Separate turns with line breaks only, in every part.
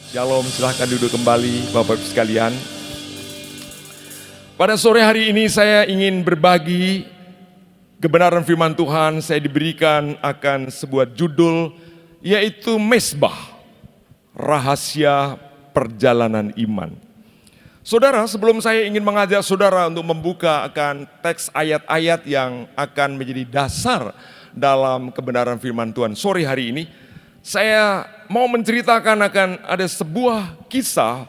Shalom, silahkan duduk kembali Bapak Ibu sekalian. Pada sore hari ini saya ingin berbagi kebenaran firman Tuhan. Saya diberikan akan sebuah judul, yaitu Mesbah, Rahasia Perjalanan Iman. Saudara, sebelum saya ingin mengajak saudara untuk membuka akan teks ayat-ayat yang akan menjadi dasar dalam kebenaran firman Tuhan sore hari ini, saya mau menceritakan akan ada sebuah kisah,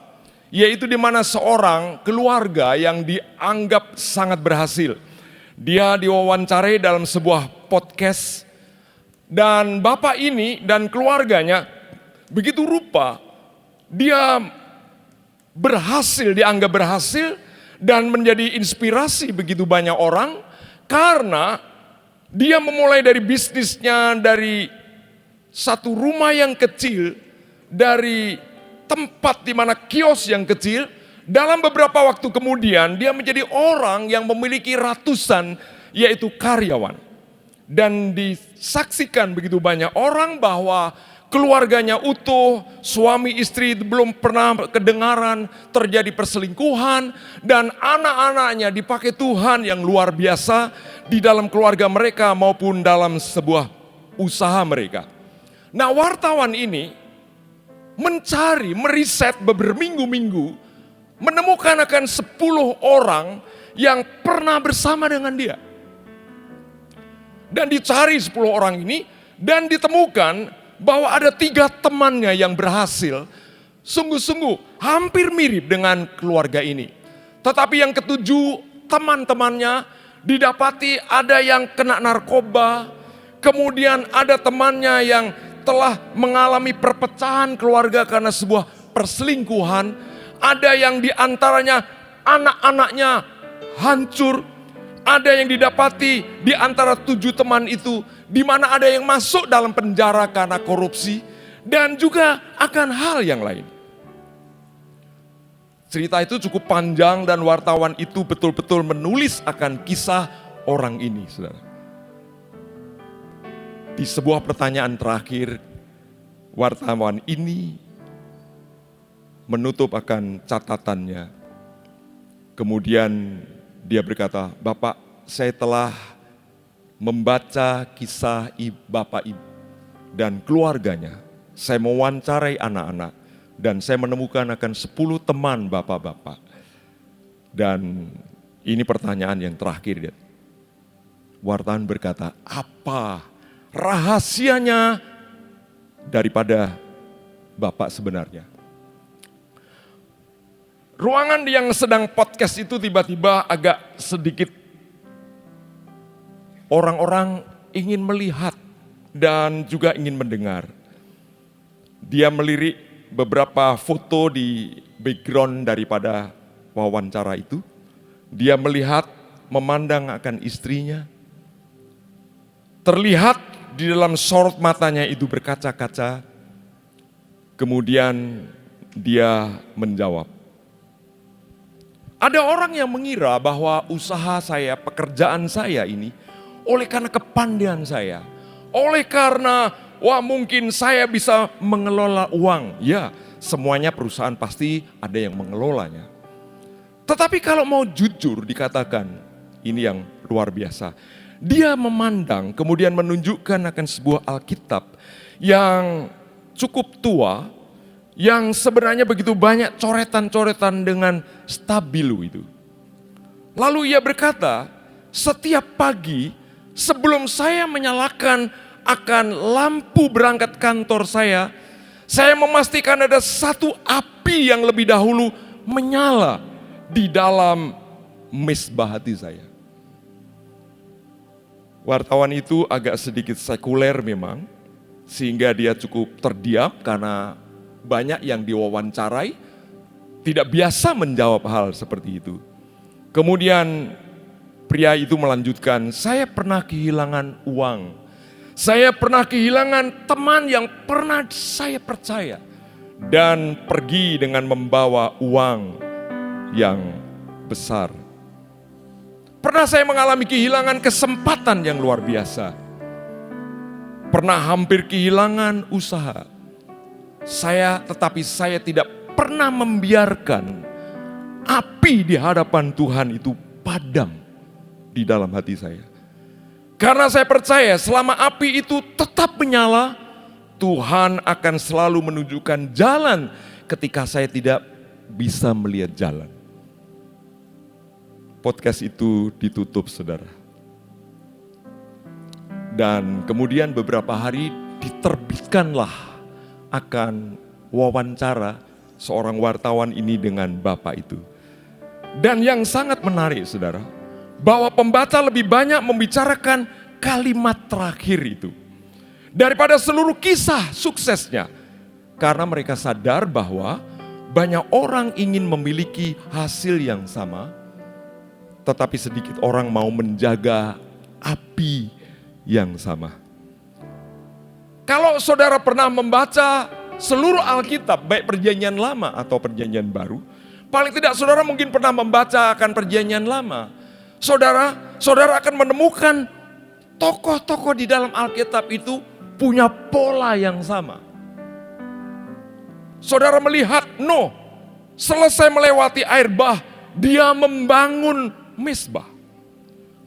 yaitu di mana seorang keluarga yang dianggap sangat berhasil. Dia diwawancarai dalam sebuah podcast, dan bapak ini dan keluarganya begitu rupa dia berhasil, dianggap berhasil dan menjadi inspirasi begitu banyak orang, karena dia memulai dari bisnisnya, dari satu rumah yang kecil, dari tempat di mana kios yang kecil. Dalam beberapa waktu kemudian dia menjadi orang yang memiliki ratusan, yaitu karyawan. Dan disaksikan begitu banyak orang bahwa keluarganya utuh, suami istri belum pernah kedengaran terjadi perselingkuhan, dan anak-anaknya dipakai Tuhan yang luar biasa di dalam keluarga mereka maupun dalam sebuah usaha mereka. Nah, wartawan ini mencari, meriset berminggu-minggu, menemukan akan 10 orang yang pernah bersama dengan dia. Dan dicari 10 orang ini, dan ditemukan bahwa ada 3 temannya yang berhasil, sungguh-sungguh hampir mirip dengan keluarga ini. Tetapi yang ketujuh, teman-temannya didapati ada yang kena narkoba, kemudian ada temannya yang telah mengalami perpecahan keluarga karena sebuah perselingkuhan. Ada yang diantaranya anak-anaknya hancur. Ada yang didapati di antara 7 teman itu, di mana ada yang masuk dalam penjara karena korupsi, dan juga akan hal yang lain. Cerita itu cukup panjang dan wartawan itu betul-betul menulis akan kisah orang ini, saudara. Di sebuah pertanyaan terakhir, wartawan ini menutup akan catatannya. Kemudian dia berkata, "Bapak, saya telah membaca kisah Bapak Ibu dan keluarganya. Saya mewawancarai anak-anak dan saya menemukan akan 10 teman bapak-bapak. Dan ini pertanyaan yang terakhir." Wartawan berkata, "Apa rahasianya daripada Bapak sebenarnya?" Ruangan yang sedang podcast itu tiba-tiba agak sedikit orang-orang ingin melihat dan juga ingin mendengar. Dia melirik beberapa foto di background daripada wawancara itu. Dia melihat, memandang akan istrinya. Terlihat di dalam sorot matanya itu berkaca-kaca. Kemudian dia menjawab. Ada orang yang mengira bahwa usaha saya, pekerjaan saya ini, oleh karena kepandaian saya, oleh karena mungkin saya bisa mengelola uang. Ya, semuanya perusahaan pasti ada yang mengelolanya. Tetapi kalau mau jujur dikatakan, ini yang luar biasa. Dia memandang, kemudian menunjukkan akan sebuah Alkitab yang cukup tua, yang sebenarnya begitu banyak coretan-coretan dengan stabilo itu. Lalu ia berkata, "Setiap pagi sebelum saya menyalakan akan lampu berangkat kantor saya memastikan ada satu api yang lebih dahulu menyala di dalam mesbah hati saya." Wartawan itu agak sedikit sekuler memang, sehingga dia cukup terdiam karena banyak yang diwawancarai tidak biasa menjawab hal seperti itu. Kemudian pria itu melanjutkan, "Saya pernah kehilangan uang. Saya pernah kehilangan teman yang pernah saya percaya. Dan pergi dengan membawa uang yang besar. Pernah saya mengalami kehilangan kesempatan yang luar biasa. Pernah hampir kehilangan usaha. Tetapi saya tidak pernah membiarkan api di hadapan Tuhan itu padam di dalam hati saya. Karena saya percaya selama api itu tetap menyala, Tuhan akan selalu menunjukkan jalan ketika saya tidak bisa melihat jalan. Podcast itu ditutup, saudara. Dan kemudian beberapa hari diterbitkanlah akan wawancara seorang wartawan ini dengan bapak itu. Dan yang sangat menarik, saudara, bahwa pembaca lebih banyak membicarakan kalimat terakhir itu daripada seluruh kisah suksesnya. Karena mereka sadar bahwa banyak orang ingin memiliki hasil yang sama, tetapi sedikit orang mau menjaga api yang sama. Kalau saudara pernah membaca seluruh Alkitab, baik perjanjian lama atau perjanjian baru, paling tidak saudara mungkin pernah membaca akan perjanjian lama. Saudara akan menemukan tokoh-tokoh di dalam Alkitab itu punya pola yang sama. Saudara melihat Nuh selesai melewati air bah, dia membangun mezbah.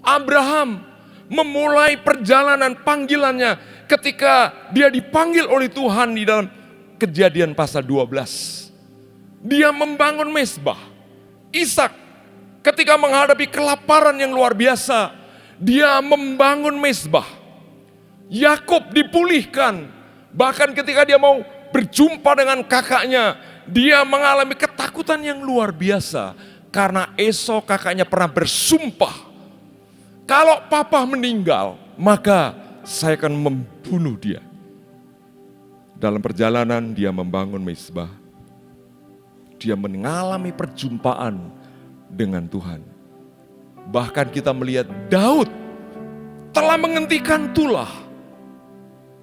Abraham memulai perjalanan panggilannya ketika dia dipanggil oleh Tuhan di dalam Kejadian pasal 12. Dia membangun mezbah. Ishak ketika menghadapi kelaparan yang luar biasa, dia membangun mezbah. Yakub dipulihkan, bahkan ketika dia mau berjumpa dengan kakaknya, dia mengalami ketakutan yang luar biasa karena Esau kakaknya pernah bersumpah, kalau papa meninggal, maka saya akan membunuh dia. Dalam perjalanan dia membangun mezbah. Dia mengalami perjumpaan dengan Tuhan. Bahkan kita melihat Daud telah menghentikan tulah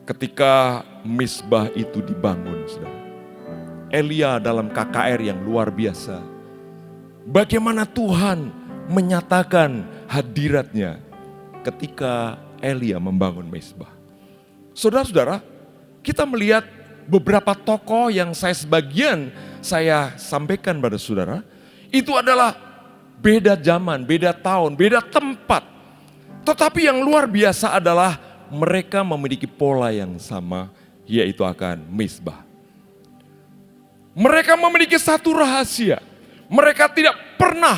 ketika mezbah itu dibangun. Elia dalam KKR yang luar biasa. Bagaimana Tuhan menyatakan hadiratnya ketika Elia membangun mezbah. Saudara-saudara, kita melihat beberapa tokoh yang saya sampaikan pada saudara, itu adalah beda zaman, beda tahun, beda tempat. Tetapi yang luar biasa adalah mereka memiliki pola yang sama, yaitu akan mezbah. Mereka memiliki satu rahasia, mereka tidak pernah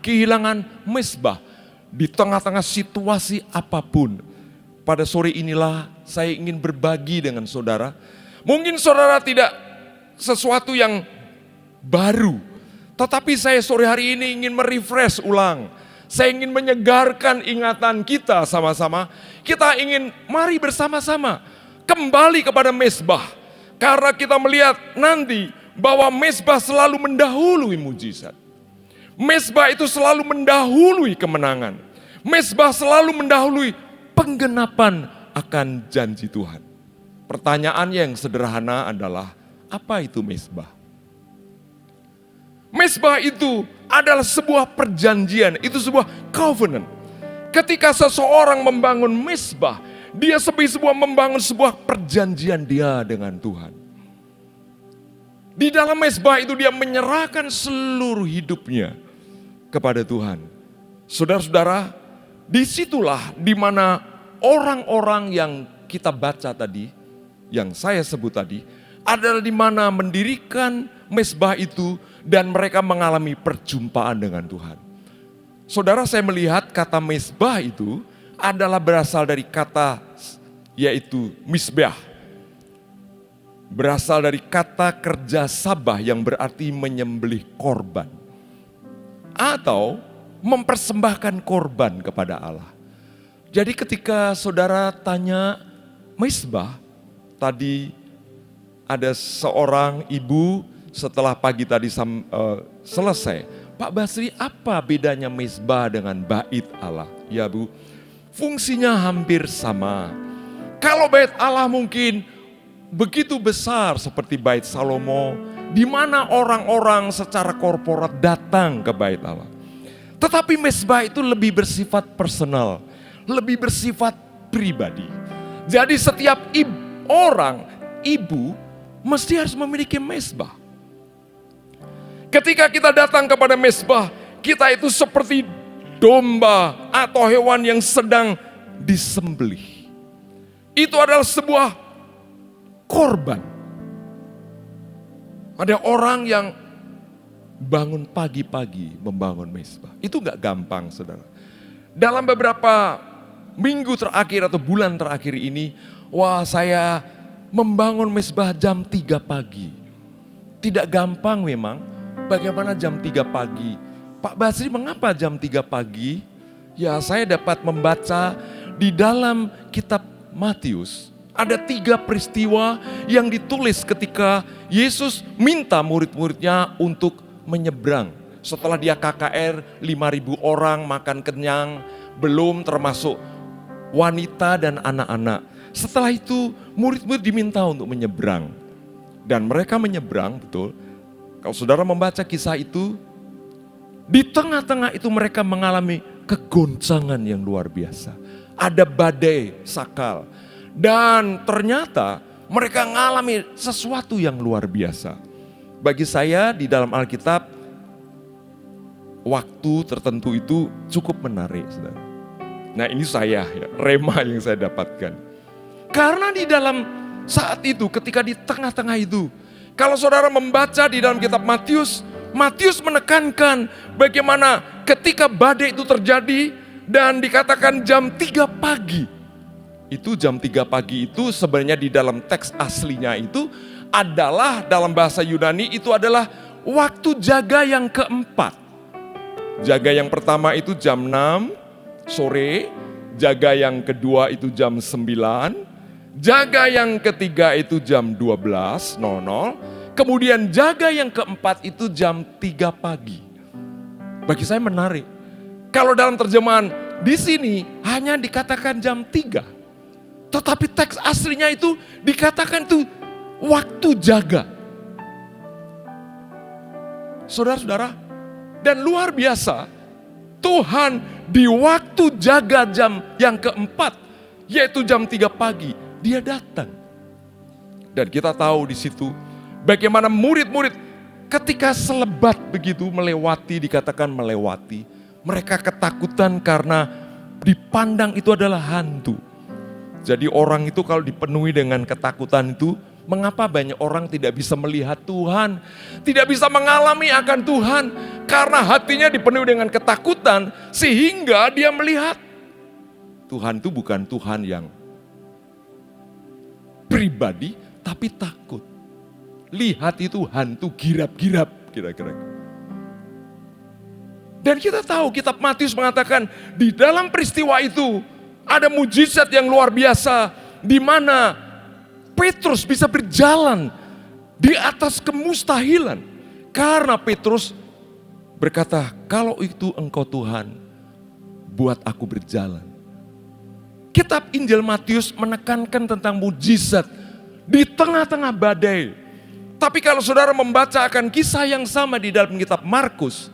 kehilangan mezbah di tengah-tengah situasi apapun. Pada sore inilah saya ingin berbagi dengan saudara. Mungkin saudara tidak sesuatu yang baru, tetapi saya sore hari ini ingin merefresh ulang. Saya ingin menyegarkan ingatan kita sama-sama. Kita ingin mari bersama-sama kembali kepada mezbah. Karena kita melihat nanti bahwa mezbah selalu mendahului mujizat. Mezbah itu selalu mendahului kemenangan. Mezbah selalu mendahului penggenapan akan janji Tuhan. Pertanyaan yang sederhana adalah, apa itu mezbah? Mezbah itu adalah sebuah perjanjian, itu sebuah covenant. Ketika seseorang membangun mezbah, dia membangun sebuah perjanjian dia dengan Tuhan. Di dalam mezbah itu dia menyerahkan seluruh hidupnya kepada Tuhan. Saudara-saudara, disitulah di mana orang-orang yang kita baca tadi, yang saya sebut tadi, adalah di mana mendirikan mezbah itu dan mereka mengalami perjumpaan dengan Tuhan. Saudara, saya melihat kata mezbah itu adalah berasal dari kata yaitu misbah. Berasal dari kata kerja sabah yang berarti menyembelih korban. Atau mempersembahkan korban kepada Allah. Jadi ketika saudara tanya mezbah, tadi ada seorang ibu setelah pagi tadi selesai. Pak Basri, apa bedanya mezbah dengan bait Allah? Ya Bu, fungsinya hampir sama. Kalau bait Allah mungkin begitu besar seperti bait Salomo, di mana orang-orang secara korporat datang ke bait Allah. Tetapi mezbah itu lebih bersifat personal, lebih bersifat pribadi. Jadi setiap ibu mesti harus memiliki mezbah. Ketika kita datang kepada mezbah, kita itu seperti domba atau hewan yang sedang disembelih. Itu adalah sebuah korban. Ada orang yang bangun pagi-pagi membangun mezbah. Itu gak gampang, saudara. Dalam beberapa minggu terakhir atau bulan terakhir ini, saya membangun mezbah jam 3 pagi. Tidak gampang memang. Bagaimana jam 3 pagi? Pak Basri, mengapa jam 3 pagi? Ya, saya dapat membaca di dalam kitab Matius. Ada 3 peristiwa yang ditulis ketika Yesus minta murid-muridnya untuk menyeberang. Setelah dia KKR 5.000 orang makan kenyang, belum termasuk wanita dan anak-anak. Setelah itu murid-murid diminta untuk menyeberang. Dan mereka menyeberang, betul. Kalau saudara membaca kisah itu, di tengah-tengah itu mereka mengalami kegoncangan yang luar biasa. Ada badai sakal. Dan ternyata mereka mengalami sesuatu yang luar biasa. Bagi saya di dalam Alkitab, waktu tertentu itu cukup menarik, saudara. Nah, ini saya, rema yang saya dapatkan. Karena di dalam saat itu, ketika di tengah-tengah itu, kalau saudara membaca di dalam kitab Matius, Matius menekankan bagaimana ketika badai itu terjadi dan dikatakan jam 3 pagi. Itu jam 3 pagi itu sebenarnya di dalam teks aslinya itu adalah dalam bahasa Yunani itu adalah waktu jaga yang keempat. Jaga yang pertama itu jam 6 sore, jaga yang kedua itu jam 9, jaga yang ketiga itu jam 12.00, kemudian jaga yang keempat itu jam 3 pagi. Bagi saya menarik. Kalau dalam terjemahan di sini hanya dikatakan jam 3. Tetapi teks aslinya itu dikatakan itu waktu jaga. Saudara-saudara, dan luar biasa, Tuhan di waktu jaga jam yang keempat, yaitu jam 3 pagi, Dia datang. Dan kita tahu di situ bagaimana murid-murid ketika selebat begitu melewati, dikatakan melewati, mereka ketakutan karena dipandang itu adalah hantu. Jadi orang itu kalau dipenuhi dengan ketakutan itu, mengapa banyak orang tidak bisa melihat Tuhan, tidak bisa mengalami akan Tuhan, karena hatinya dipenuhi dengan ketakutan sehingga dia melihat Tuhan itu bukan Tuhan yang pribadi, tapi takut. Lihat itu hantu girap-girap kira-kira. Dan kita tahu kitab Matius mengatakan di dalam peristiwa itu ada mujizat yang luar biasa di mana Petrus bisa berjalan di atas kemustahilan. Karena Petrus berkata, kalau itu engkau Tuhan, buat aku berjalan. Kitab Injil Matius menekankan tentang mujizat di tengah-tengah badai. Tapi kalau saudara membaca akan kisah yang sama di dalam kitab Markus,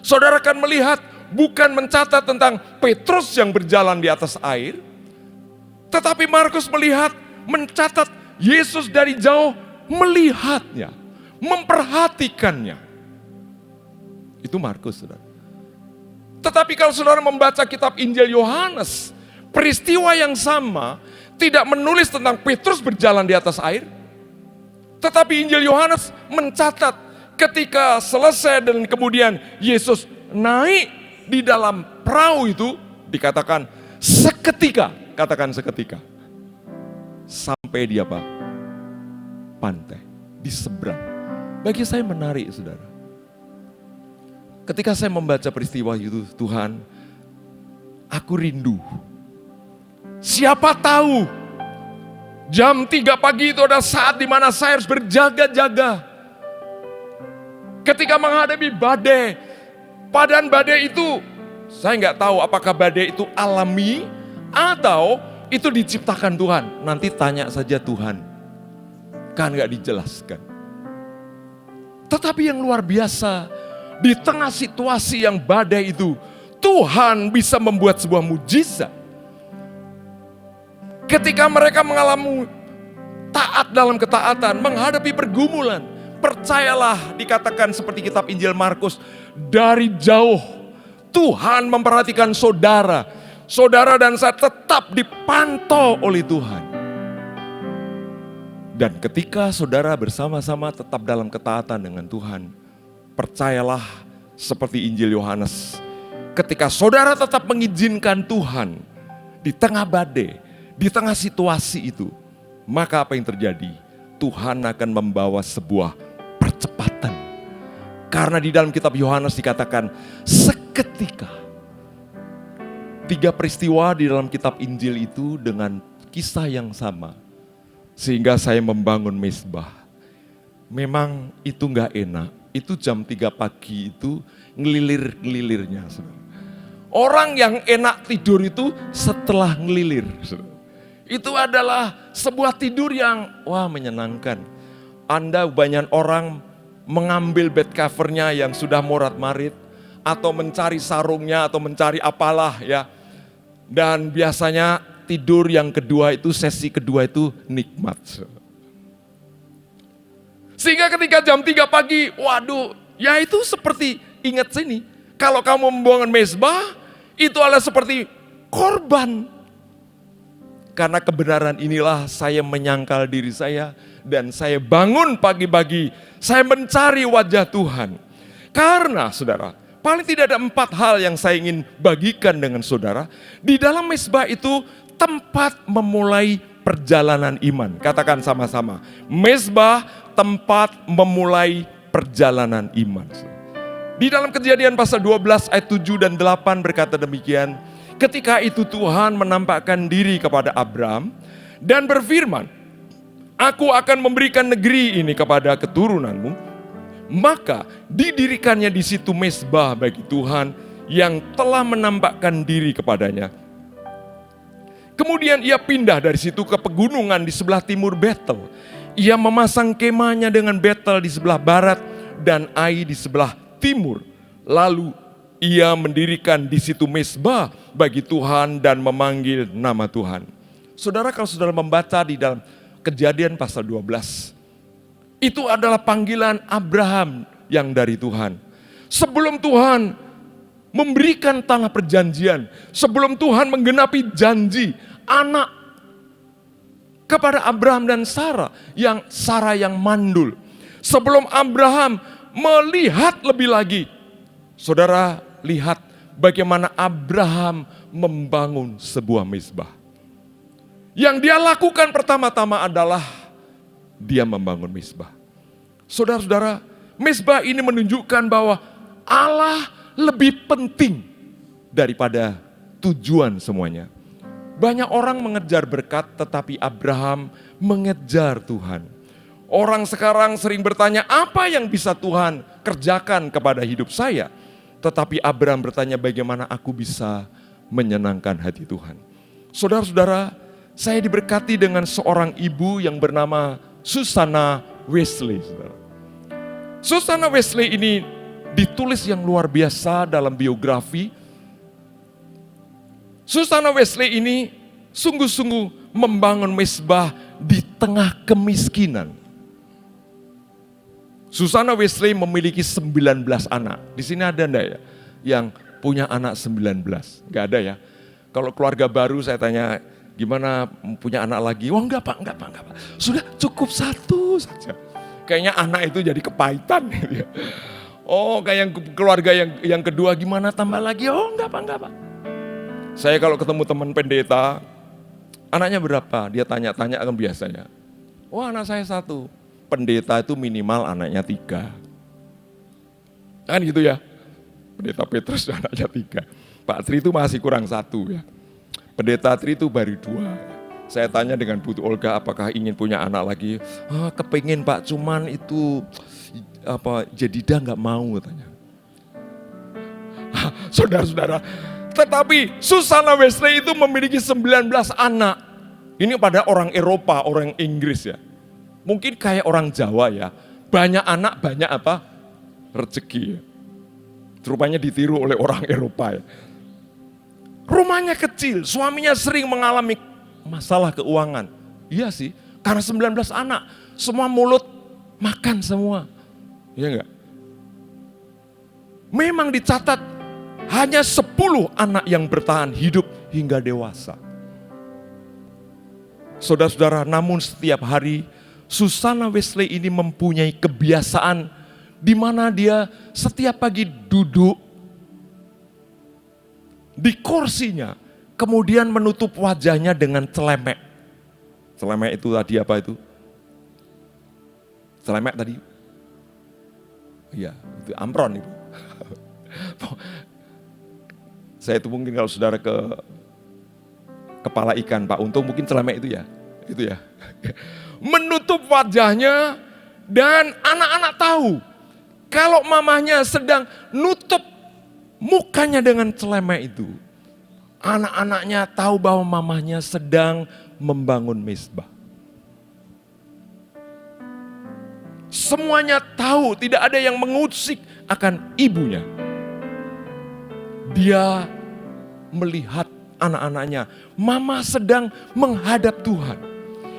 saudara akan melihat bukan mencatat tentang Petrus yang berjalan di atas air, tetapi Markus mencatat Yesus dari jauh melihatnya, memperhatikannya. Itu Markus, saudara. Tetapi kalau saudara membaca kitab Injil Yohanes, peristiwa yang sama tidak menulis tentang Petrus berjalan di atas air, tetapi Injil Yohanes mencatat ketika selesai dan kemudian Yesus naik di dalam perahu itu, dikatakan seketika, katakan seketika, sampai di apa? Pantai, di seberang. Bagi saya menarik, saudara. Ketika saya membaca peristiwa itu, Tuhan, aku rindu. Siapa tahu jam 3 pagi itu adalah saat di mana saya harus berjaga-jaga. Ketika menghadapi badai, padahal badai itu saya nggak tahu apakah badai itu alami atau itu diciptakan Tuhan. Nanti tanya saja Tuhan, kan nggak dijelaskan. Tetapi yang luar biasa, di tengah situasi yang badai itu, Tuhan bisa membuat sebuah mujizat. Ketika mereka mengalami taat dalam ketaatan, menghadapi pergumulan. Percayalah, dikatakan seperti kitab Injil Markus, dari jauh Tuhan memperhatikan saudara. Saudara dan saya tetap dipantau oleh Tuhan. Dan ketika saudara bersama-sama tetap dalam ketaatan dengan Tuhan, percayalah seperti Injil Yohanes, ketika saudara tetap mengizinkan Tuhan di tengah badai, di tengah situasi itu, maka apa yang terjadi? Tuhan akan membawa sebuah percepatan. Karena di dalam kitab Yohanes dikatakan seketika. 3 peristiwa di dalam kitab Injil itu dengan kisah yang sama. Sehingga saya membangun mezbah. Memang itu gak enak. Itu jam 3 pagi itu ngelilir-ngelilirnya. Orang yang enak tidur itu setelah ngelilir. Itu adalah sebuah tidur yang menyenangkan. Anda banyak orang mengambil bed covernya yang sudah morat-marit. Atau mencari sarungnya atau mencari apalah ya. Dan biasanya tidur yang kedua itu, sesi kedua itu nikmat. Sehingga ketika jam 3 pagi, ya itu seperti, ingat sini. Kalau kamu membangun mezbah, itu adalah seperti korban. Karena kebenaran inilah saya menyangkal diri saya dan saya bangun pagi-pagi, saya mencari wajah Tuhan. Karena saudara, paling tidak ada 4 hal yang saya ingin bagikan dengan saudara. Di dalam mezbah itu tempat memulai perjalanan iman. Katakan sama-sama, mezbah tempat memulai perjalanan iman. Di dalam Kejadian pasal 12 ayat 7 dan 8 berkata demikian. Ketika itu Tuhan menampakkan diri kepada Abram dan berfirman, aku akan memberikan negeri ini kepada keturunanmu. Maka didirikannya di situ mezbah bagi Tuhan yang telah menampakkan diri kepadanya. Kemudian ia pindah dari situ ke pegunungan di sebelah timur Betel. Ia memasang kemahnya dengan Betel di sebelah barat dan Ai di sebelah timur. Lalu ia mendirikan di situ mezbah bagi Tuhan dan memanggil nama Tuhan. Saudara, kalau saudara membaca di dalam Kejadian pasal 12, itu adalah panggilan Abraham yang dari Tuhan. Sebelum Tuhan memberikan tanah perjanjian, sebelum Tuhan menggenapi janji anak kepada Abraham dan Sarah yang mandul. Sebelum Abraham melihat lebih lagi, saudara lihat bagaimana Abraham membangun sebuah mezbah. Yang dia lakukan pertama-tama adalah dia membangun mezbah. Saudara-saudara, mezbah ini menunjukkan bahwa Allah lebih penting daripada tujuan semuanya. Banyak orang mengejar berkat, tetapi Abraham mengejar Tuhan. Orang sekarang sering bertanya, apa yang bisa Tuhan kerjakan kepada hidup saya? Tetapi Abraham bertanya, bagaimana aku bisa menyenangkan hati Tuhan? Saudara-saudara, saya diberkati dengan seorang ibu yang bernama Susanna Wesley. Susanna Wesley ini ditulis yang luar biasa dalam biografi. Susanna Wesley ini sungguh-sungguh membangun mezbah di tengah kemiskinan. Susanna Wesley memiliki 19 anak. Di sini ada enggak ya yang punya anak 19? Enggak ada ya. Kalau keluarga baru saya tanya, gimana punya anak lagi? Enggak pak. Sudah cukup 1 saja. Kayaknya anak itu jadi kepahitan. Kayak keluarga yang kedua, gimana tambah lagi? Enggak pak. Saya kalau ketemu teman pendeta, anaknya berapa? Dia tanya-tanya kan biasanya. Anak saya 1. Pendeta itu minimal anaknya 3. Kan gitu ya. Pendeta Petrus anaknya 3. Pak Tri itu masih kurang 1 ya. Pendeta Tri itu baru 2. Saya tanya dengan Bu Olga, apakah ingin punya anak lagi? Kepingin Pak, cuman itu Jedida nggak mau katanya. Saudara-saudara, tetapi Susanna Wesley itu memiliki 19 anak. Ini pada orang Eropa, orang Inggris ya. Mungkin kayak orang Jawa ya. Banyak anak, banyak rezeki. Rupanya ditiru oleh orang Eropa ya. Rumahnya kecil, suaminya sering mengalami masalah keuangan. Iya sih, Karena 19 anak, semua mulut makan semua. Iya enggak? Memang dicatat hanya 10 anak yang bertahan hidup hingga dewasa. Saudara-saudara, namun setiap hari Susannah Wesley ini mempunyai kebiasaan di mana dia setiap pagi duduk di kursinya, kemudian menutup wajahnya dengan celemek. Celemek itu tadi apa itu? Celemek tadi? Iya, itu ampron itu. Saya itu mungkin kalau saudara ke kepala ikan Pak Untung mungkin celemek itu ya. Itu ya. Menutup wajahnya dan anak-anak tahu kalau mamahnya sedang nutup mukanya dengan celemek itu. Anak-anaknya tahu bahwa mamahnya sedang membangun mezbah. Semuanya tahu, tidak ada yang mengusik akan ibunya. Dia melihat anak-anaknya, mama sedang menghadap Tuhan.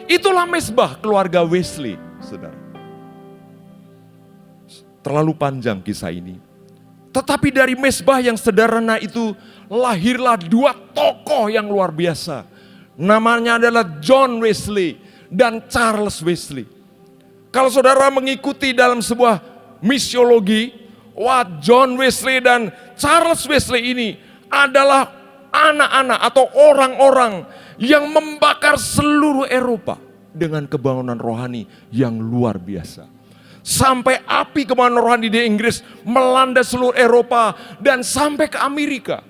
Itulah mezbah keluarga Wesley, saudara. Terlalu panjang kisah ini. Tetapi dari mezbah yang sederhana itu lahirlah 2 tokoh yang luar biasa. Namanya adalah John Wesley dan Charles Wesley. Kalau saudara mengikuti dalam sebuah misiologi, John Wesley dan Charles Wesley ini adalah anak-anak atau orang-orang yang membakar seluruh Eropa dengan kebangunan rohani yang luar biasa. Sampai api kebangunan rohani di Inggris melanda seluruh Eropa dan sampai ke Amerika.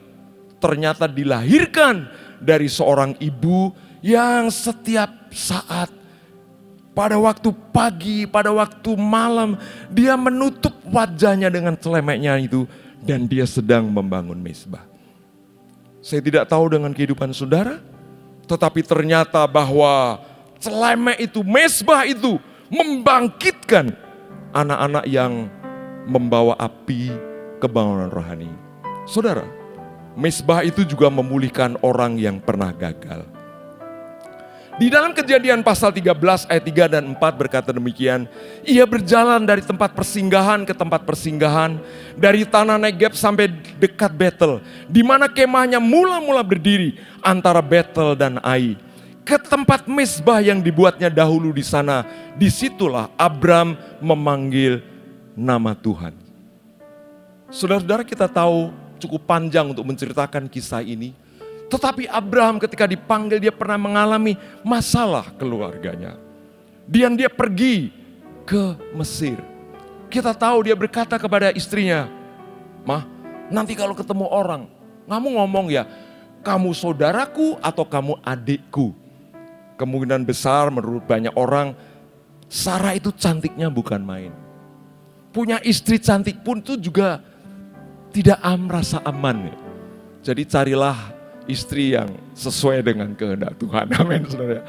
Ternyata dilahirkan dari seorang ibu yang setiap saat, pada waktu pagi, pada waktu malam, dia menutup wajahnya dengan celemeknya itu dan dia sedang membangun mezbah. Saya tidak tahu dengan kehidupan saudara, tetapi ternyata bahwa celemek itu, mezbah itu membangkitkan anak-anak yang membawa api kebangunan rohani. Saudara, mezbah itu juga memulihkan orang yang pernah gagal. Di dalam Kejadian pasal 13 ayat 3 dan 4 berkata demikian, ia berjalan dari tempat persinggahan ke tempat persinggahan, dari tanah Negeb sampai dekat Betel, di mana kemahnya mula-mula berdiri antara Betel dan Ai. Ke tempat mezbah yang dibuatnya dahulu di sana, disitulah Abram memanggil nama Tuhan. Saudara-saudara, kita tahu cukup panjang untuk menceritakan kisah ini. Tetapi Abraham ketika dipanggil dia pernah mengalami masalah keluarganya. Dan dia pergi ke Mesir. Kita tahu dia berkata kepada istrinya, "Mah, nanti kalau ketemu orang, kamu ngomong ya, kamu saudaraku atau kamu adikku." Kemungkinan besar menurut banyak orang, Sarah itu cantiknya bukan main. Punya istri cantik pun itu juga tidak merasa aman. Jadi carilah istri yang sesuai dengan kehendak Tuhan. Amin, saudara.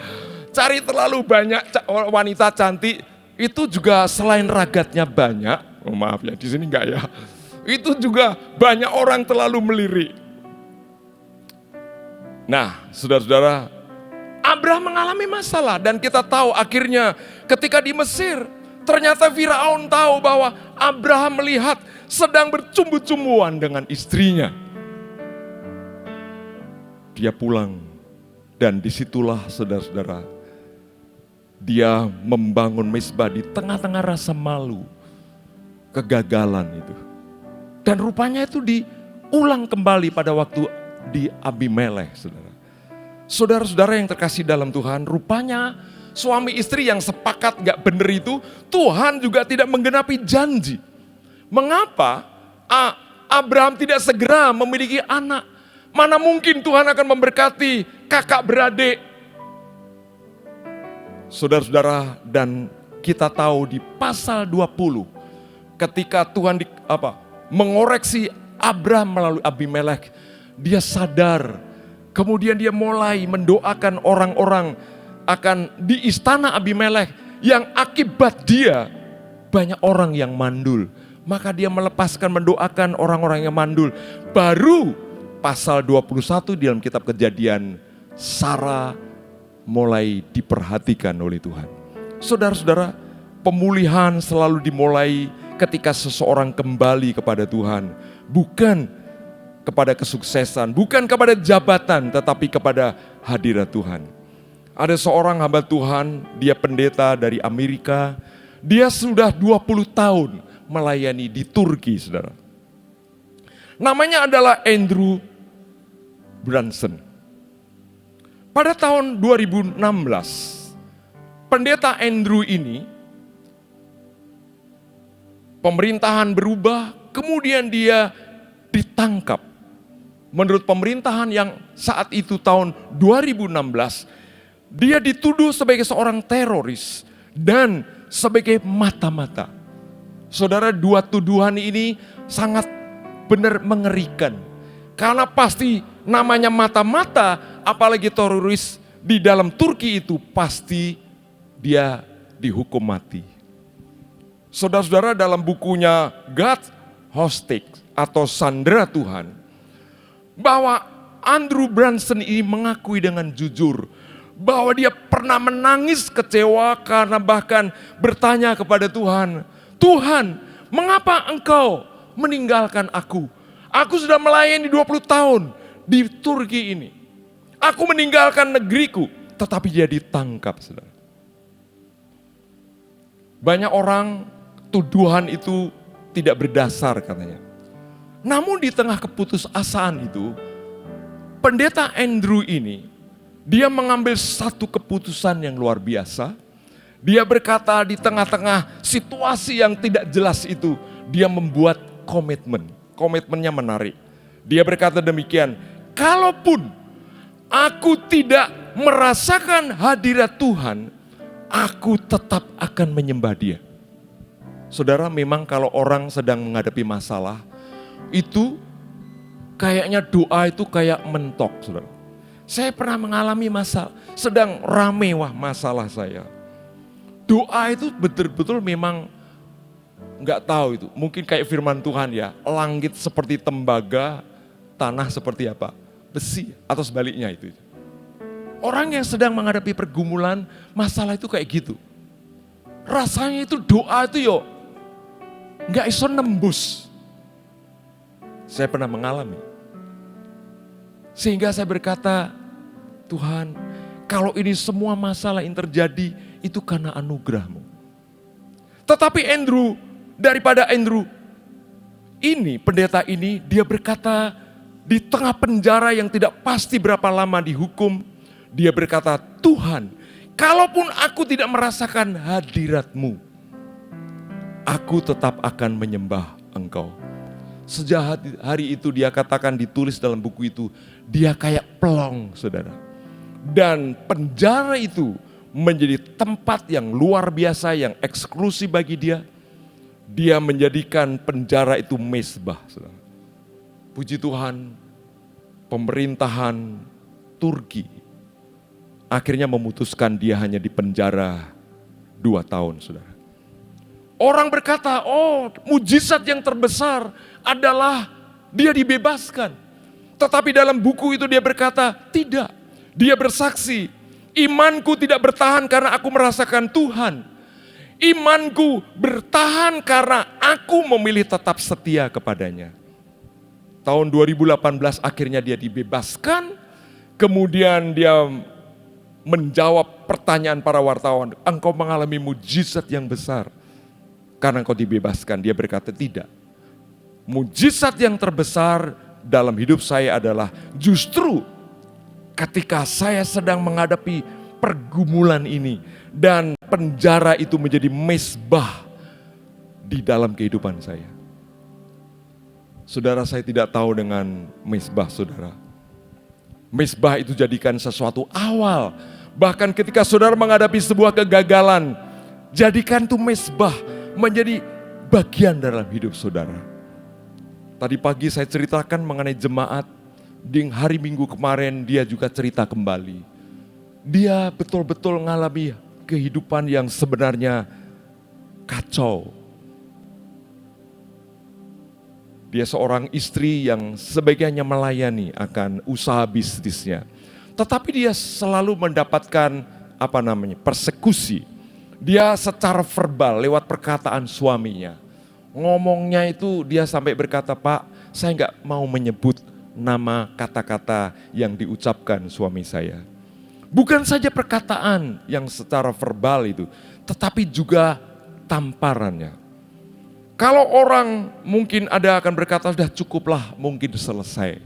Cari terlalu banyak wanita cantik, itu juga selain ragatnya banyak, maaf ya di sini enggak ya, itu juga banyak orang terlalu melirik. Nah, saudara-saudara, Abraham mengalami masalah dan kita tahu akhirnya ketika di Mesir, ternyata Firaun tahu bahwa Abraham melihat sedang bercumbu-cumbuan dengan istrinya. Dia pulang dan disitulah saudara-saudara, dia membangun mezbah di tengah-tengah rasa malu, kegagalan itu. Dan rupanya itu diulang kembali pada waktu di Abimelekh, saudara. Saudara-saudara yang terkasih dalam Tuhan, rupanya suami istri yang sepakat gak benar itu, Tuhan juga tidak menggenapi janji. Mengapa Abraham tidak segera memiliki anak? Mana mungkin Tuhan akan memberkati kakak beradik. Saudara-saudara, dan kita tahu di pasal 20, ketika Tuhan mengoreksi Abraham melalui Abimelekh, dia sadar. Kemudian dia mulai mendoakan orang-orang akan di istana Abimelekh yang akibat dia banyak orang yang mandul. Maka dia melepaskan mendoakan orang-orang yang mandul. Baru pasal 21 di dalam kitab Kejadian, Sarah mulai diperhatikan oleh Tuhan. Saudara-saudara, pemulihan selalu dimulai ketika seseorang kembali kepada Tuhan. Bukan kepada kesuksesan, bukan kepada jabatan, tetapi kepada hadirat Tuhan. Ada seorang hamba Tuhan, dia pendeta dari Amerika. Dia sudah 20 tahun melayani di Turki, saudara. Namanya adalah Andrew Brunson. Pada tahun 2016, pendeta Andrew ini, pemerintahan berubah, kemudian dia ditangkap. Menurut pemerintahan yang saat itu tahun 2016, dia dituduh sebagai seorang teroris dan sebagai mata-mata. Saudara, dua tuduhan ini sangat benar mengerikan. Karena pasti namanya mata-mata, apalagi teroris di dalam Turki itu pasti dia dihukum mati. Saudara-saudara, dalam bukunya God Hostage atau Sandera Tuhan, bahwa Andrew Brunson ini mengakui dengan jujur bahwa dia pernah menangis kecewa karena bahkan bertanya kepada Tuhan, Tuhan, mengapa engkau meninggalkan aku? Aku sudah melayani 20 tahun di Turki ini. Aku meninggalkan negeriku, tetapi dia ditangkap, saudara. Banyak orang tuduhan itu tidak berdasar katanya. Namun di tengah keputusasaan itu, pendeta Andrew ini, dia mengambil satu keputusan yang luar biasa. Dia berkata di tengah-tengah situasi yang tidak jelas itu, dia membuat komitmen. Komitmennya menarik. Dia berkata demikian, kalaupun aku tidak merasakan hadirat Tuhan, aku tetap akan menyembah Dia. Saudara, memang kalau orang sedang menghadapi masalah, itu kayaknya doa itu kayak mentok, saudara. Saya pernah mengalami masalah, sedang rame masalah saya. Doa itu betul-betul memang nggak tahu itu. Mungkin kayak firman Tuhan ya, langit seperti tembaga, tanah seperti apa? Besi atau sebaliknya itu. Orang yang sedang menghadapi pergumulan, masalah itu kayak gitu. Rasanya itu doa itu nggak iso nembus. Saya pernah mengalami. Sehingga saya berkata, Tuhan, kalau ini semua masalah yang terjadi, itu karena anugerah-Mu. Tetapi daripada Andrew ini, pendeta ini, dia berkata di tengah penjara yang tidak pasti berapa lama dihukum, dia berkata, Tuhan, kalaupun aku tidak merasakan hadirat-Mu, aku tetap akan menyembah Engkau. Sejak hari itu dia katakan, ditulis dalam buku itu, dia kayak pelong, saudara. Dan penjara itu menjadi tempat yang luar biasa, yang eksklusif bagi dia. Dia menjadikan penjara itu mezbah, saudara. Puji Tuhan, pemerintahan Turki akhirnya memutuskan dia hanya di penjara 2 tahun, saudara. Orang berkata, oh, mujizat yang terbesar adalah dia dibebaskan. Tetapi dalam buku itu dia berkata, tidak. Dia bersaksi, imanku tidak bertahan karena aku merasakan Tuhan. Imanku bertahan karena aku memilih tetap setia kepadanya. Tahun 2018 akhirnya dia dibebaskan. Kemudian dia menjawab pertanyaan para wartawan, engkau mengalami mujizat yang besar karena engkau dibebaskan. Dia berkata, tidak. Mujizat yang terbesar dalam hidup saya adalah justru ketika saya sedang menghadapi pergumulan ini dan penjara itu menjadi mezbah di dalam kehidupan saya. Saudara, saya tidak tahu dengan mezbah saudara. Mezbah itu jadikan sesuatu awal. Bahkan ketika saudara menghadapi sebuah kegagalan, jadikan itu mezbah menjadi bagian dalam hidup saudara. Tadi pagi saya ceritakan mengenai jemaat, di hari Minggu kemarin dia juga cerita kembali. Dia betul-betul mengalami kehidupan yang sebenarnya kacau. Dia seorang istri yang sebagiannya melayani akan usaha bisnisnya. Tetapi dia selalu mendapatkan persekusi. Dia secara verbal lewat perkataan suaminya. Ngomongnya itu dia sampai berkata, Pak, saya nggak mau menyebut nama kata-kata yang diucapkan suami saya. Bukan saja perkataan yang secara verbal itu, tetapi juga tamparannya. Kalau orang mungkin ada akan berkata, sudah cukuplah, mungkin selesai.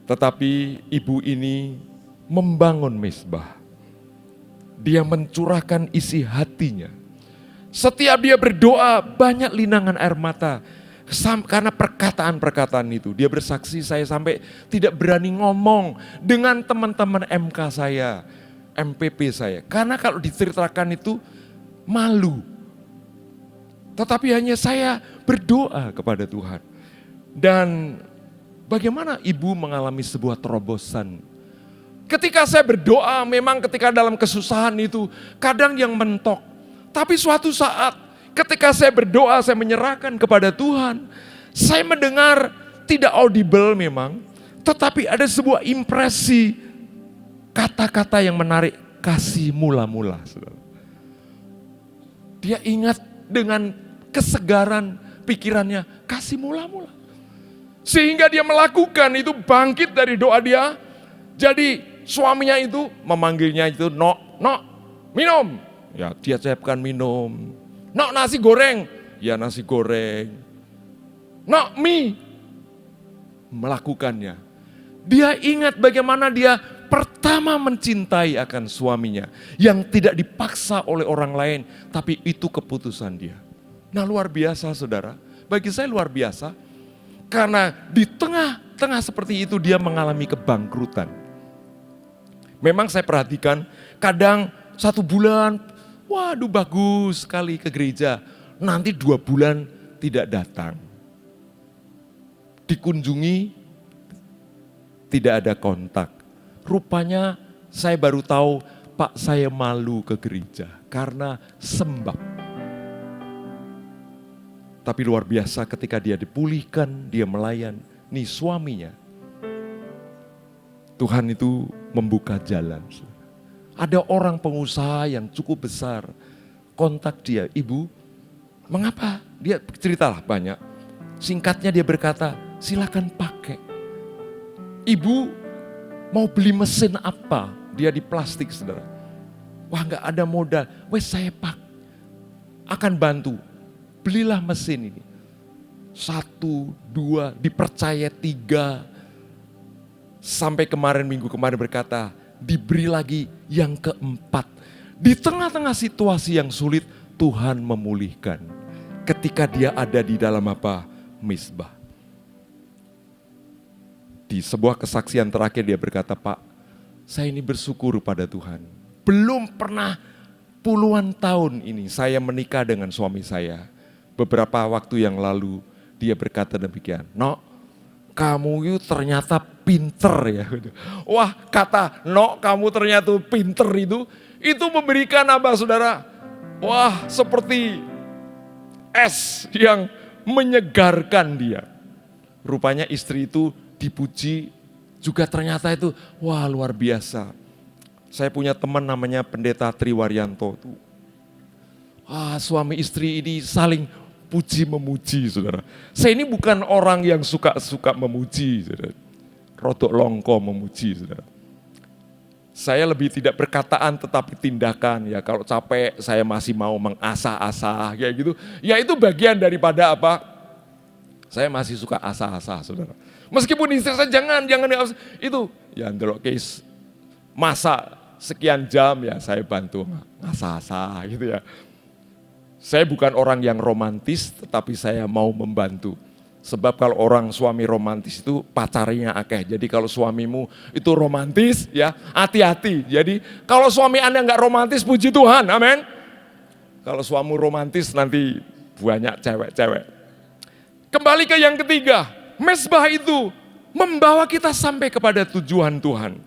Tetapi ibu ini membangun mezbah. Dia mencurahkan isi hatinya. Setiap dia berdoa, banyak linangan air mata. Karena perkataan-perkataan itu. Dia bersaksi, saya sampai tidak berani ngomong dengan teman-teman MK saya, MPP saya. Karena kalau diceritakan itu malu. Tetapi hanya saya berdoa kepada Tuhan. Dan bagaimana ibu mengalami sebuah terobosan. Ketika saya berdoa, memang ketika dalam kesusahan itu kadang yang mentok. Tapi suatu saat ketika saya berdoa, saya menyerahkan kepada Tuhan. Saya mendengar tidak audible memang, tetapi ada sebuah impresi kata-kata yang menarik, kasih mula-mula. Dia ingat dengan kesegaran pikirannya, kasih mula-mula. Sehingga dia melakukan itu, bangkit dari doa dia. Jadi suaminya itu memanggilnya itu, no, minum. Ya dia siapkan minum. No, nasi goreng. Ya nasi goreng. No, mie. Melakukannya. Dia ingat bagaimana dia pertama mencintai akan suaminya. Yang tidak dipaksa oleh orang lain, tapi itu keputusan dia. Nah luar biasa saudara. Bagi saya luar biasa. Karena di tengah-tengah seperti itu dia mengalami kebangkrutan. Memang saya perhatikan kadang 1 bulan, waduh bagus sekali ke gereja. Nanti 2 bulan tidak datang. Dikunjungi, tidak ada kontak. Rupanya saya baru tahu, Pak saya malu ke gereja karena sembab. Tapi luar biasa ketika dia dipulihkan, dia melayani suaminya. Tuhan itu membuka jalan. Ada orang pengusaha yang cukup besar, kontak dia, ibu, mengapa? Dia ceritalah banyak. Singkatnya dia berkata, silakan pakai. Ibu mau beli mesin apa? Dia di plastik saudara. Wah gak ada modal, wes saya akan bantu. Belilah mesin ini. 1, 2, dipercaya 3. Sampai minggu kemarin berkata, diberi lagi yang keempat. Di tengah-tengah situasi yang sulit, Tuhan memulihkan. Ketika dia ada di dalam mezbah. Di sebuah kesaksian terakhir dia berkata, Pak, saya ini bersyukur pada Tuhan. Belum pernah puluhan tahun ini saya menikah dengan suami saya. Beberapa waktu yang lalu dia berkata demikian, no, kamu itu ternyata pinter ya. Wah kata no kamu ternyata pinter itu memberikan apa saudara? Wah seperti es yang menyegarkan dia. Rupanya istri itu dipuji juga ternyata itu wah luar biasa. Saya punya teman namanya Pendeta Triwaryanto. Suami istri ini saling puji memuji saudara. Saya ini bukan orang yang suka memuji saudara. Rodok longko memuji saudara. Saya lebih tidak perkataan tetapi tindakan ya. Kalau capek saya masih mau mengasah-asah kayak gitu. Ya itu bagian daripada saya masih suka asah-asah saudara. Meskipun istri saya jangan itu ya ndelok case masa sekian jam ya saya bantu asah-asah gitu ya. Saya bukan orang yang romantis, tetapi saya mau membantu. Sebab kalau orang suami romantis itu pacarnya akeh. Jadi kalau suamimu itu romantis ya hati-hati. Jadi kalau suami Anda enggak romantis puji Tuhan, amin. Kalau suamimu romantis nanti banyak cewek-cewek. Kembali ke yang ketiga, mezbah itu membawa kita sampai kepada tujuan Tuhan.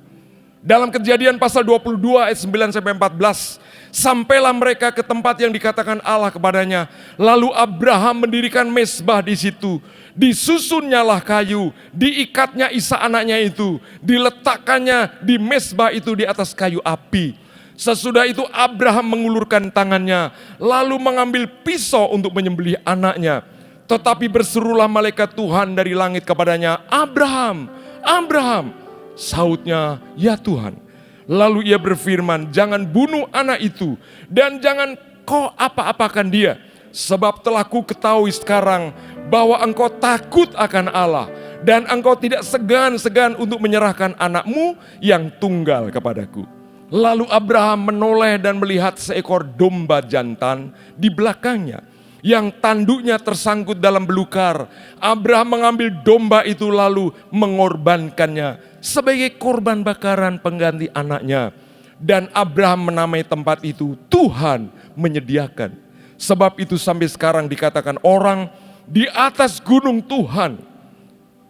Dalam Kejadian pasal 22 ayat 9 sampai 14, Sampailah mereka ke tempat yang dikatakan Allah kepadanya. Lalu Abraham mendirikan mezbah di situ. Disusunnyalah kayu, diikatnya Ishak anaknya itu, diletakkannya di mezbah itu di atas kayu api. Sesudah itu Abraham mengulurkan tangannya, lalu mengambil pisau untuk menyembelih anaknya. Tetapi berserulah malaikat Tuhan dari langit kepadanya, Abraham, Abraham. Sautnya, ya Tuhan. Lalu ia berfirman, jangan bunuh anak itu dan jangan kau apa-apakan dia. Sebab telah ku ketahui sekarang bahwa engkau takut akan Allah dan engkau tidak segan-segan untuk menyerahkan anakmu yang tunggal kepadaku. Lalu Abraham menoleh dan melihat seekor domba jantan di belakangnya yang tanduknya tersangkut dalam belukar. Abraham mengambil domba itu lalu mengorbankannya sebagai korban bakaran pengganti anaknya. Dan Abraham menamai tempat itu Tuhan menyediakan. Sebab itu sampai sekarang dikatakan orang di atas gunung Tuhan,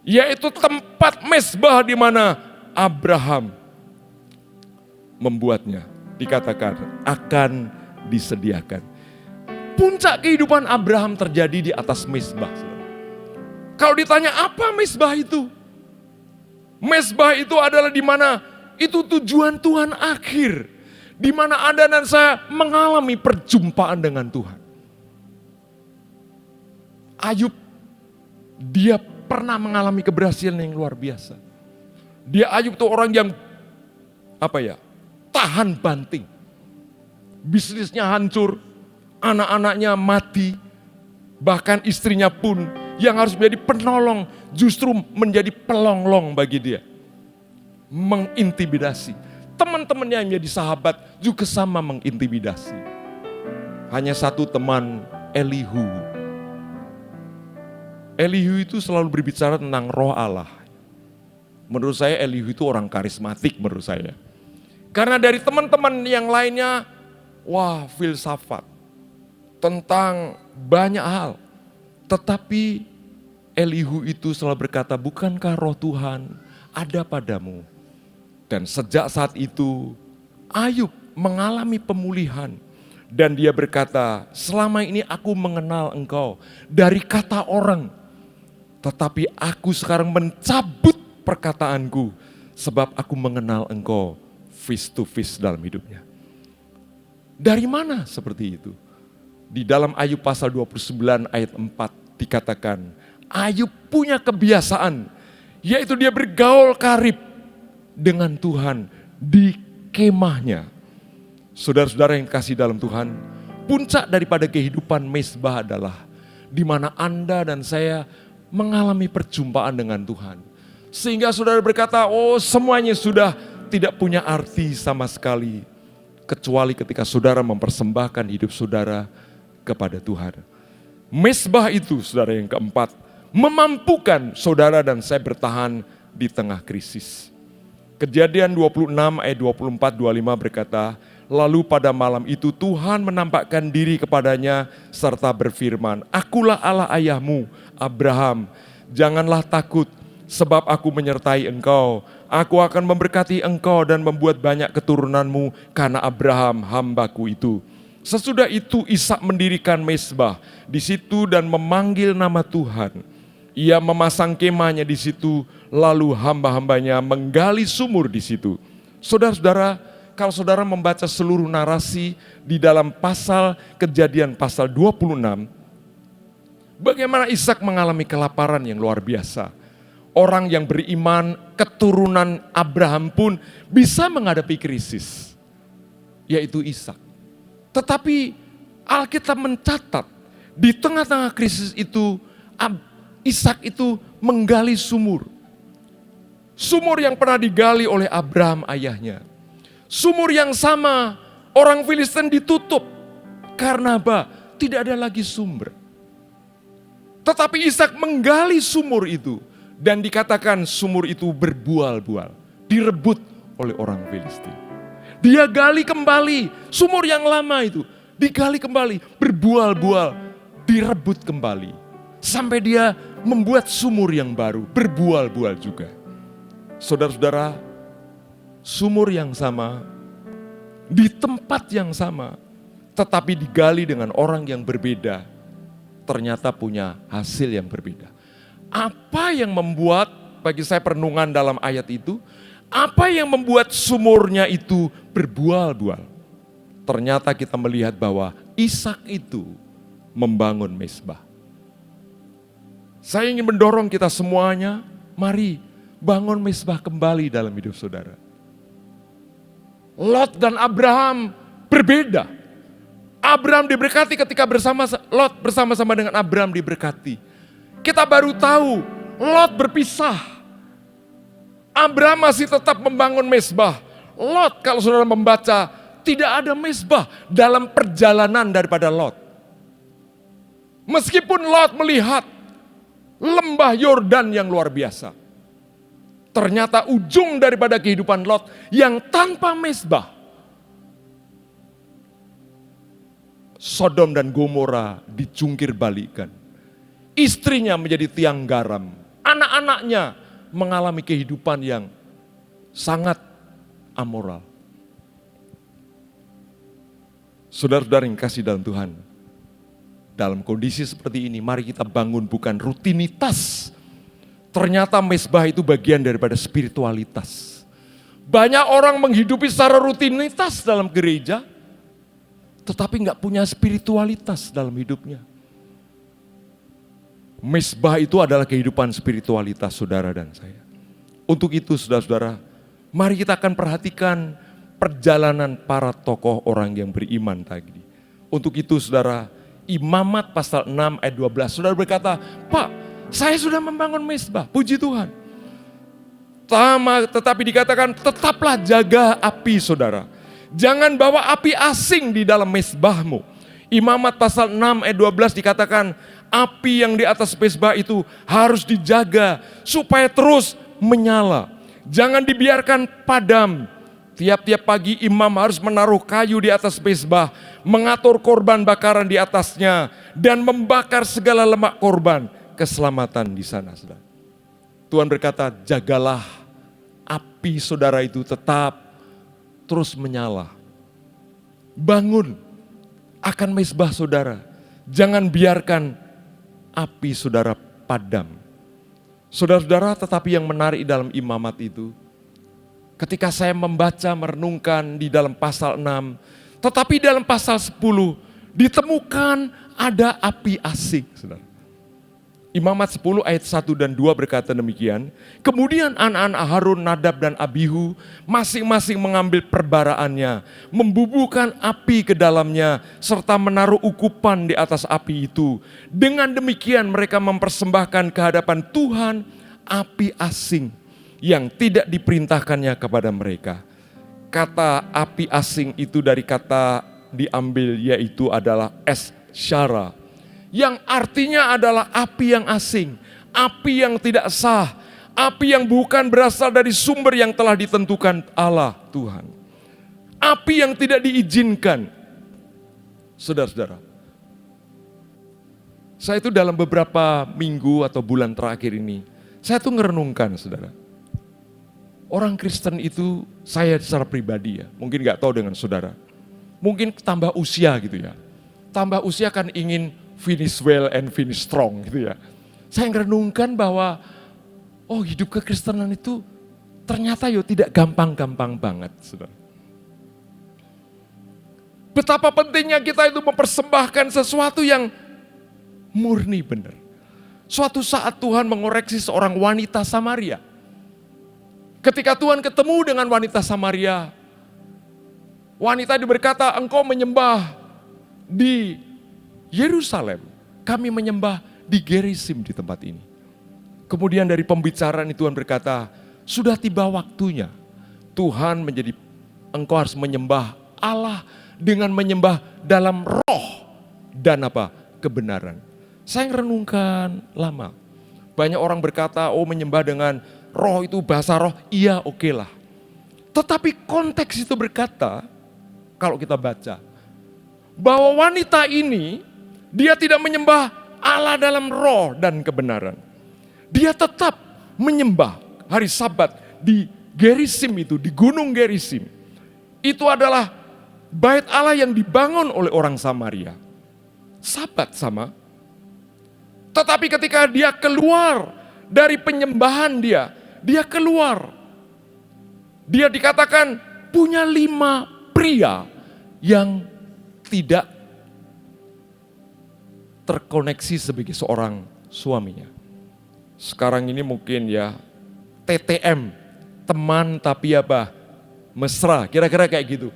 yaitu tempat mezbah di mana Abraham membuatnya, dikatakan akan disediakan. Puncak kehidupan Abraham terjadi di atas mezbah. Kalau ditanya apa mezbah itu? Mezbah itu adalah di mana itu tujuan Tuhan akhir. Di mana Anda dan saya mengalami perjumpaan dengan Tuhan. Ayub, dia pernah mengalami keberhasilan yang luar biasa. Ayub itu orang yang tahan banting. Bisnisnya hancur, anak-anaknya mati, bahkan istrinya pun yang harus menjadi penolong justru menjadi pelonglong bagi dia. Mengintimidasi. Teman-temannya yang menjadi sahabat juga sama mengintimidasi. Hanya satu teman, Elihu. Elihu itu selalu berbicara tentang roh Allah. Menurut saya Elihu itu orang karismatik menurut saya. Karena dari teman-teman yang lainnya, filsafat tentang banyak hal. Tetapi Elihu itu selalu berkata, bukankah roh Tuhan ada padamu? Dan sejak saat itu Ayub mengalami pemulihan. Dan dia berkata, selama ini aku mengenal engkau dari kata orang. Tetapi aku sekarang mencabut perkataanku. Sebab aku mengenal engkau face to face dalam hidupnya. Dari mana seperti itu? Di dalam Ayub pasal 29 ayat 4 dikatakan, Ayub punya kebiasaan, yaitu dia bergaul karib dengan Tuhan di kemahnya. Saudara-saudara yang kasih dalam Tuhan, puncak daripada kehidupan mezbah adalah di mana Anda dan saya mengalami perjumpaan dengan Tuhan. Sehingga saudara berkata, semuanya sudah tidak punya arti sama sekali. Kecuali ketika saudara mempersembahkan hidup saudara kepada Tuhan. Mezbah itu, saudara yang keempat, memampukan saudara dan saya bertahan di tengah krisis. Kejadian 26 ayat 24-25 berkata, lalu pada malam itu Tuhan menampakkan diri kepadanya serta berfirman, akulah Allah ayahmu, Abraham, janganlah takut sebab aku menyertai engkau. Aku akan memberkati engkau dan membuat banyak keturunanmu karena Abraham hambaku itu. Sesudah itu Ishak mendirikan mezbah di situ dan memanggil nama Tuhan. Ia memasang kemahnya di situ, lalu hamba-hambanya menggali sumur di situ. Saudara-saudara, kalau saudara membaca seluruh narasi di dalam Kejadian pasal 26, bagaimana Ishak mengalami kelaparan yang luar biasa. Orang yang beriman, keturunan Abraham pun bisa menghadapi krisis, yaitu Ishak. Tetapi Alkitab mencatat di tengah-tengah krisis itu Ishak itu menggali sumur. Sumur yang pernah digali oleh Abraham ayahnya. Sumur yang sama orang Filistin ditutup. Karena apa? Tidak ada lagi sumber. Tetapi Ishak menggali sumur itu. Dan dikatakan sumur itu berbual-bual. Direbut oleh orang Filistin. Dia gali kembali sumur yang lama itu. Digali kembali, berbual-bual, direbut kembali. Sampai dia membuat sumur yang baru, berbual-bual juga. Saudara-saudara, sumur yang sama, di tempat yang sama, tetapi digali dengan orang yang berbeda, ternyata punya hasil yang berbeda. Apa yang membuat, bagi saya perenungan dalam ayat itu, apa yang membuat sumurnya itu berbual-bual? Ternyata kita melihat bahwa Ishak itu membangun mezbah. Saya ingin mendorong kita semuanya, mari bangun mezbah kembali dalam hidup saudara. Lot dan Abraham berbeda. Abraham diberkati ketika Lot bersama-sama dengan Abraham diberkati. Kita baru tahu Lot berpisah. Abraham masih tetap membangun mezbah. Lot, kalau saudara membaca, tidak ada mezbah dalam perjalanan daripada Lot. Meskipun Lot melihat lembah Yordan yang luar biasa, ternyata ujung daripada kehidupan Lot yang tanpa mezbah. Sodom dan Gomora dicungkir balikan. Istrinya menjadi tiang garam. Anak-anaknya mengalami kehidupan yang sangat amoral. Saudara-saudara yang kasih dalam Tuhan, dalam kondisi seperti ini, mari kita bangun bukan rutinitas. Ternyata mezbah itu bagian daripada spiritualitas. Banyak orang menghidupi secara rutinitas dalam gereja, tetapi nggak punya spiritualitas dalam hidupnya. Mezbah itu adalah kehidupan spiritualitas saudara dan saya. Untuk itu saudara-saudara, mari kita akan perhatikan perjalanan para tokoh orang yang beriman tadi. Untuk itu saudara, Imamat pasal 6 ayat 12, saudara berkata, Pak, saya sudah membangun mezbah, puji Tuhan. Tetapi dikatakan, tetaplah jaga api saudara. Jangan bawa api asing di dalam mezbahmu. Imamat pasal 6 ayat 12 dikatakan, api yang di atas mezbah itu harus dijaga supaya terus menyala. Jangan dibiarkan padam. Tiap-tiap pagi imam harus menaruh kayu di atas mezbah, mengatur korban bakaran di atasnya, dan membakar segala lemak korban keselamatan di sana. Saudara. Tuhan berkata, jagalah api saudara itu tetap terus menyala. Bangun akan mezbah saudara. Jangan biarkan api saudara padam. Saudara-saudara, tetapi yang menarik dalam Imamat itu, ketika saya membaca, merenungkan di dalam pasal 6, tetapi dalam pasal 10 ditemukan ada api asing. Saudara. Imamat 10 ayat 1 dan 2 berkata demikian, kemudian anak-anak Harun, Nadab dan Abihu masing-masing mengambil perbaraannya, membubuhkan api ke dalamnya, serta menaruh ukupan di atas api itu. Dengan demikian mereka mempersembahkan ke hadapan Tuhan api asing yang tidak diperintahkannya kepada mereka. Kata api asing itu dari kata diambil yaitu adalah es-syara, yang artinya adalah api yang asing, api yang tidak sah, api yang bukan berasal dari sumber yang telah ditentukan Allah Tuhan. Api yang tidak diizinkan. Saudara-saudara, saya itu dalam beberapa minggu atau bulan terakhir ini, saya tuh ngerenungkan saudara. Orang Kristen itu, saya secara pribadi ya, mungkin gak tahu dengan saudara. Mungkin tambah usia gitu ya. Tambah usia kan ingin finish well and finish strong gitu ya. Saya merenungkan bahwa hidup kekristenan itu ternyata tidak gampang-gampang banget, saudara. Betapa pentingnya kita itu mempersembahkan sesuatu yang murni benar. Suatu saat Tuhan mengoreksi seorang wanita Samaria. Ketika Tuhan ketemu dengan wanita Samaria, wanita itu berkata, engkau menyembah di Yerusalem, kami menyembah di Gerizim di tempat ini. Kemudian dari pembicaraan itu Tuhan berkata, sudah tiba waktunya Tuhan engkau harus menyembah Allah dengan menyembah dalam roh dan kebenaran. Saya renungkan lama. Banyak orang berkata, menyembah dengan roh itu bahasa roh, iya oke lah. Tetapi konteks itu berkata, kalau kita baca, bahwa wanita ini, dia tidak menyembah Allah dalam roh dan kebenaran. Dia tetap menyembah hari Sabat di Gerizim itu, di Gunung Gerizim. Itu adalah bait Allah yang dibangun oleh orang Samaria. Sahabat sama. Tetapi ketika dia keluar dari penyembahan dia keluar. Dia dikatakan punya 5 pria yang tidak terkoneksi sebagai seorang suaminya. Sekarang ini mungkin ya TTM, teman tapi apa? Mesra, kira-kira kayak gitu.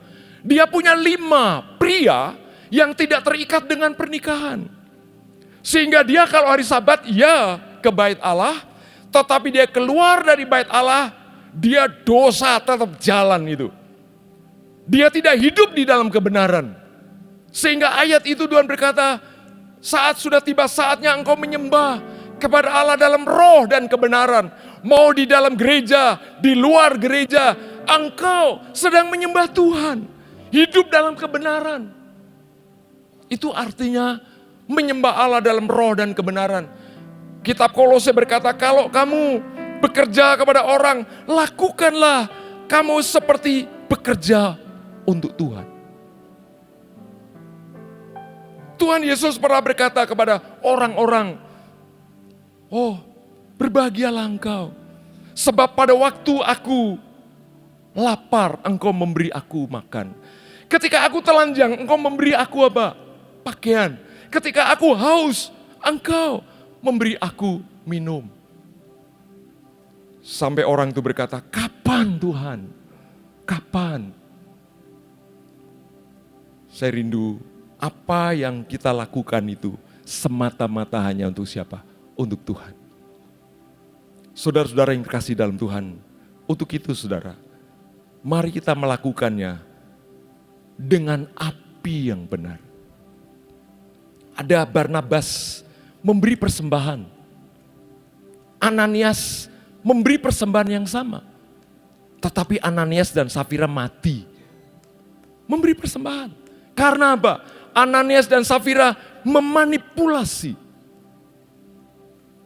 Dia punya 5 pria yang tidak terikat dengan pernikahan. Sehingga dia kalau hari Sabat ya ke bait Allah, tetapi dia keluar dari bait Allah, dia dosa tetap jalan itu. Dia tidak hidup di dalam kebenaran. Sehingga ayat itu Tuhan berkata, saat sudah tiba saatnya engkau menyembah kepada Allah dalam roh dan kebenaran. Mau di dalam gereja, di luar gereja, engkau sedang menyembah Tuhan. Hidup dalam kebenaran. Itu artinya menyembah Allah dalam roh dan kebenaran. Kitab Kolose berkata, kalau kamu bekerja kepada orang, lakukanlah kamu seperti bekerja untuk Tuhan. Tuhan Yesus pernah berkata kepada orang-orang, oh berbahagialah engkau, sebab pada waktu aku lapar, engkau memberi aku makan. Ketika aku telanjang, engkau memberi aku apa? Pakaian. Ketika aku haus, engkau memberi aku minum. Sampai orang itu berkata, kapan Tuhan? Kapan? Saya rindu apa yang kita lakukan itu semata-mata hanya untuk siapa? Untuk Tuhan. Saudara-saudara yang terkasih dalam Tuhan, untuk itu saudara, mari kita melakukannya dengan api yang benar. Ada Barnabas memberi persembahan. Ananias memberi persembahan yang sama. Tetapi Ananias dan Safira mati. Memberi persembahan. Karena apa? Ananias dan Safira memanipulasi.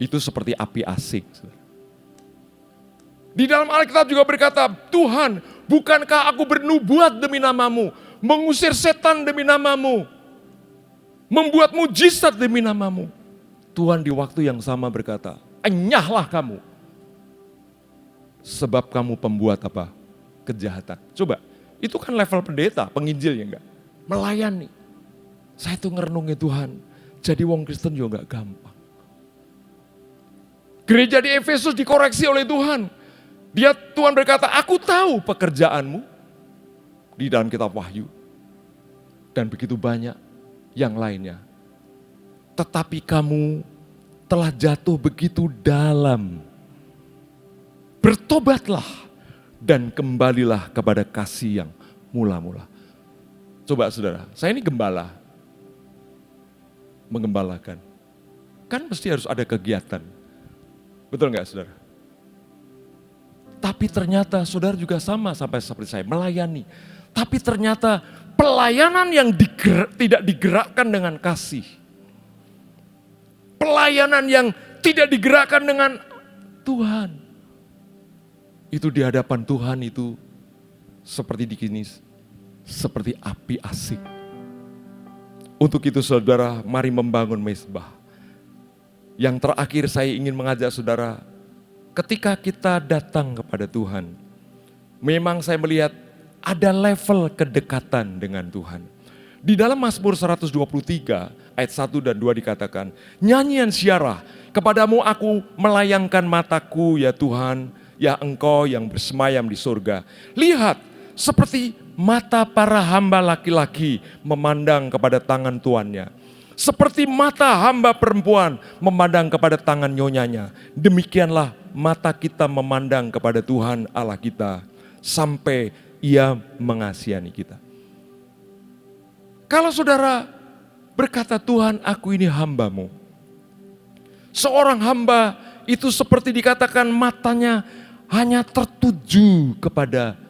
Itu seperti api asik. Di dalam Alkitab juga berkata, Tuhan, bukankah aku bernubuat demi namamu, mengusir setan demi namamu, membuat mujizat demi namamu. Tuhan di waktu yang sama berkata, enyahlah kamu. Sebab kamu pembuat apa? Kejahatan. Coba, itu kan level pendeta, penginjil ya enggak? Melayani. Saya tuh ngerenungin Tuhan, jadi wong Kristen juga enggak gampang. Gereja di Efesus dikoreksi oleh Tuhan. Tuhan berkata, aku tahu pekerjaanmu di dalam kitab Wahyu. Dan begitu banyak yang lainnya. Tetapi kamu telah jatuh begitu dalam. Bertobatlah dan kembalilah kepada kasih yang mula-mula. Coba saudara, saya ini gembala. Mengembalakan. Kan mesti harus ada kegiatan. Betul enggak saudara? Tapi ternyata saudara juga sama sampai seperti saya, melayani. Tapi ternyata pelayanan yang tidak digerakkan dengan kasih. Pelayanan yang tidak digerakkan dengan Tuhan. Itu di hadapan Tuhan itu seperti dikinis, seperti api asik. Untuk itu saudara, mari membangun mezbah. Yang terakhir saya ingin mengajak saudara, ketika kita datang kepada Tuhan, memang saya melihat ada level kedekatan dengan Tuhan. Di dalam Mazmur 123 ayat 1 dan 2 dikatakan, nyanyian syarah, kepadamu aku melayangkan mataku ya Tuhan, ya Engkau yang bersemayam di surga. Lihat, seperti mata para hamba laki-laki memandang kepada tangan tuannya. Seperti mata hamba perempuan memandang kepada tangan nyonyanya. Demikianlah mata kita memandang kepada Tuhan Allah kita sampai Ia mengasihani kita. Kalau saudara berkata, Tuhan aku ini hambamu. Seorang hamba itu seperti dikatakan matanya hanya tertuju kepada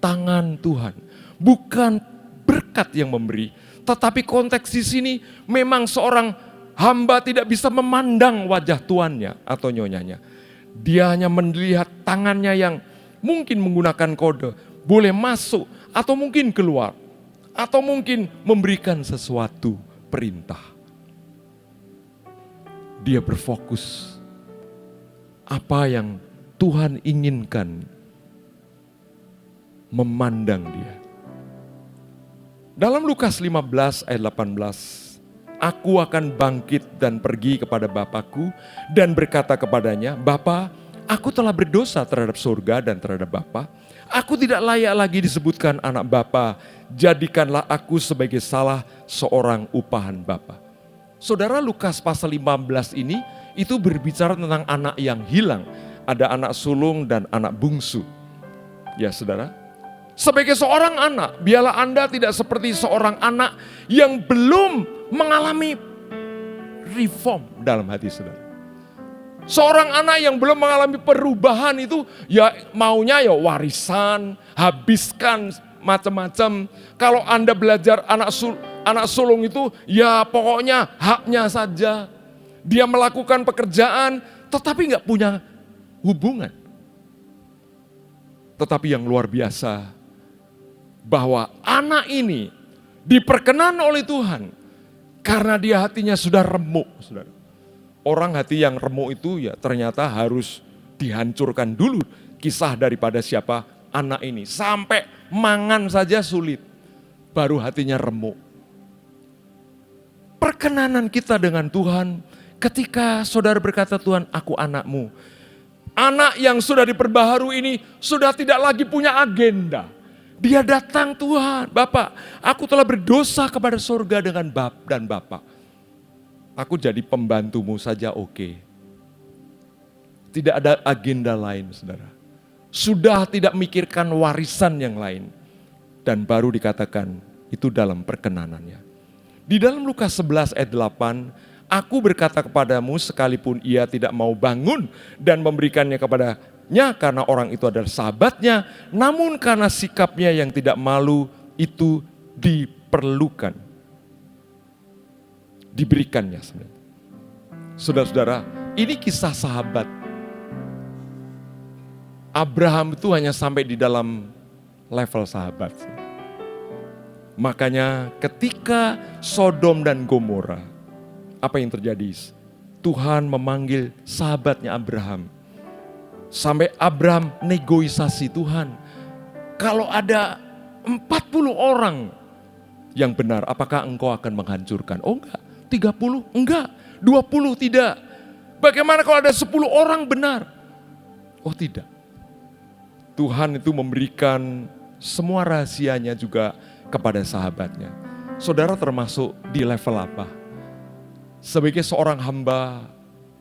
tangan Tuhan. Bukan berkat yang memberi. Tetapi konteks di sini memang seorang hamba tidak bisa memandang wajah tuannya atau nyonyanya. Dia hanya melihat tangannya yang mungkin menggunakan kode. Boleh masuk atau mungkin keluar. atau mungkin memberikan sesuatu perintah. Dia berfokus apa yang Tuhan inginkan, memandang dia. Dalam Lukas 15 ayat 18, aku akan bangkit dan pergi kepada Bapakku dan berkata kepadanya, Bapa, aku telah berdosa terhadap surga dan terhadap Bapa. Aku tidak layak lagi disebutkan anak Bapa, jadikanlah aku sebagai salah seorang upahan Bapa. Saudara, Lukas pasal 15 ini itu berbicara tentang anak yang hilang. Ada anak sulung dan anak bungsu. Ya saudara, sebagai seorang anak, biarlah Anda tidak seperti seorang anak yang belum mengalami reform dalam hati saudara. Seorang anak yang belum mengalami perubahan itu ya maunya ya warisan, habiskan macam-macam. Kalau Anda belajar anak sulung itu ya pokoknya haknya saja. Dia melakukan pekerjaan tetapi nggak punya hubungan. Tetapi yang luar biasa, bahwa anak ini diperkenan oleh Tuhan karena dia hatinya sudah remuk. Saudara. Orang hati yang remuk itu ya ternyata harus dihancurkan dulu. Kisah daripada siapa? Anak ini. Sampai mangan saja sulit, baru hatinya remuk. Perkenanan kita dengan Tuhan ketika saudara berkata, Tuhan aku anakmu. Anak yang sudah diperbaharui ini sudah tidak lagi punya agenda. Dia datang, Tuhan, Bapak, aku telah berdosa kepada surga dengan dan Bapak. Aku jadi pembantumu saja oke. Tidak ada agenda lain, saudara. Sudah tidak mikirkan warisan yang lain. Dan baru dikatakan itu dalam perkenanannya. Di dalam Lukas 11 ayat 8, aku berkata kepadamu sekalipun ia tidak mau bangun dan memberikannya kepadanya karena orang itu adalah sahabatnya, namun karena sikapnya yang tidak malu itu diperlukan. Diberikannya sebenarnya. Saudara-saudara, ini kisah sahabat. Abraham itu hanya sampai di dalam level sahabat. Makanya ketika Sodom dan Gomora, apa yang terjadi? Tuhan memanggil sahabatnya Abraham. Sampai Abraham negosiasi Tuhan. Kalau ada 40 orang yang benar, apakah engkau akan menghancurkan? Oh enggak. 30? Enggak. 20? Tidak. Bagaimana kalau ada 10 orang benar? Oh tidak. Tuhan itu memberikan semua rahasianya juga kepada sahabatnya. Saudara termasuk di level apa? Sebagai seorang hamba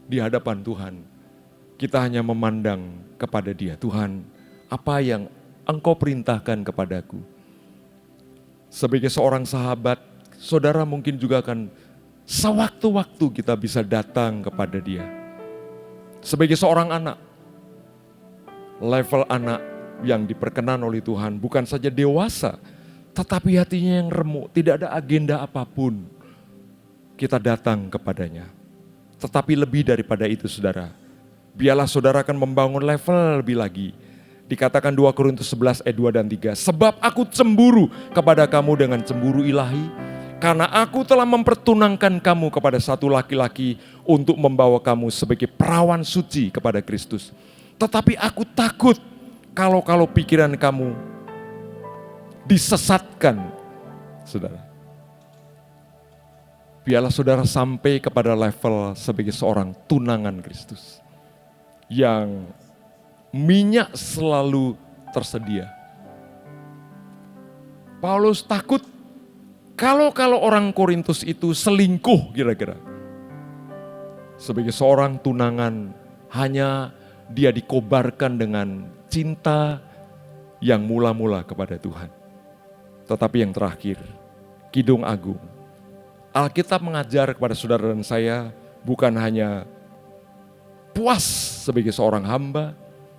di hadapan Tuhan, kita hanya memandang kepada Dia. Tuhan, apa yang Engkau perintahkan kepadaku? Sebagai seorang sahabat, saudara mungkin juga akan sewaktu-waktu kita bisa datang kepada Dia. Sebagai seorang anak, level anak yang diperkenan oleh Tuhan bukan saja dewasa, tetapi hatinya yang remuk, tidak ada agenda apapun. Kita datang kepadanya. Tetapi lebih daripada itu saudara, biarlah saudara akan membangun level lebih lagi. Dikatakan 2 Korintus 11 ayat 2 dan 3. Sebab aku cemburu kepada kamu dengan cemburu ilahi. Karena aku telah mempertunangkan kamu kepada satu laki-laki untuk membawa kamu sebagai perawan suci kepada Kristus. Tetapi aku takut kalau pikiran kamu disesatkan, saudara. Biarlah saudara sampai kepada level sebagai seorang tunangan Kristus. Yang minyak selalu tersedia. Paulus takut kalau orang Korintus itu selingkuh kira-kira. Sebagai seorang tunangan hanya dia dikobarkan dengan cinta yang mula-mula kepada Tuhan. Tetapi yang terakhir, Kidung Agung. Alkitab mengajar kepada saudara dan saya bukan hanya puas sebagai seorang hamba,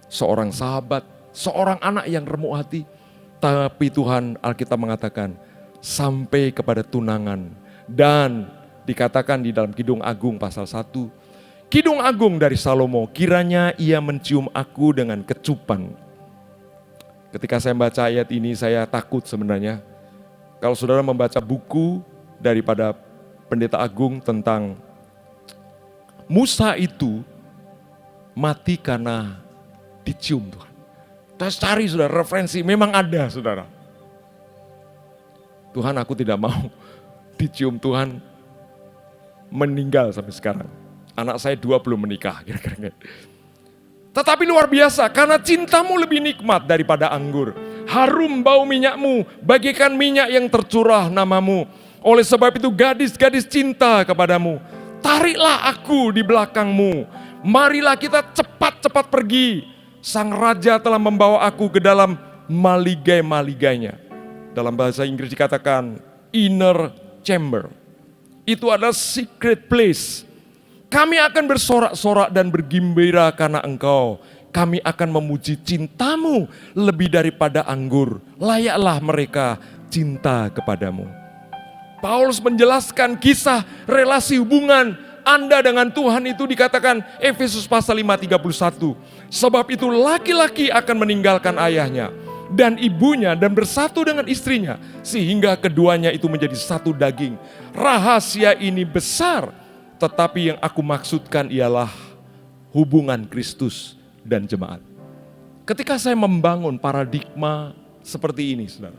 seorang sahabat, seorang anak yang remuk hati. Tapi Tuhan, Alkitab mengatakan sampai kepada tunangan. Dan dikatakan di dalam Kidung Agung pasal 1. Kidung Agung dari Salomo, kiranya ia mencium aku dengan kecupan. Ketika saya baca ayat ini saya takut sebenarnya. Kalau saudara membaca buku daripada Pendeta Agung tentang Musa itu mati karena dicium Tuhan. Kita cari saudara referensi, memang ada saudara. Tuhan, aku tidak mau dicium Tuhan meninggal sampai sekarang. Anak saya 2 belum menikah kira-kira. Tetapi luar biasa, karena cintamu lebih nikmat daripada anggur. Harum bau minyakmu, bagikan minyak yang tercurah namamu. Oleh sebab itu gadis-gadis cinta kepadamu. Tariklah aku di belakangmu. Marilah kita cepat-cepat pergi. Sang Raja telah membawa aku ke dalam maligai-maligainya. Dalam bahasa Inggris dikatakan inner chamber. Itu adalah secret place. Kami akan bersorak-sorak dan bergembira karena Engkau. Kami akan memuji cintamu lebih daripada anggur. Layaklah mereka cinta kepadamu. Paulus menjelaskan kisah relasi hubungan Anda dengan Tuhan itu dikatakan Efesus pasal 5:31. Sebab itu laki-laki akan meninggalkan ayahnya dan ibunya dan bersatu dengan istrinya sehingga keduanya itu menjadi satu daging. Rahasia ini besar, tetapi yang aku maksudkan ialah hubungan Kristus dan jemaat. Ketika saya membangun paradigma seperti ini, saudara,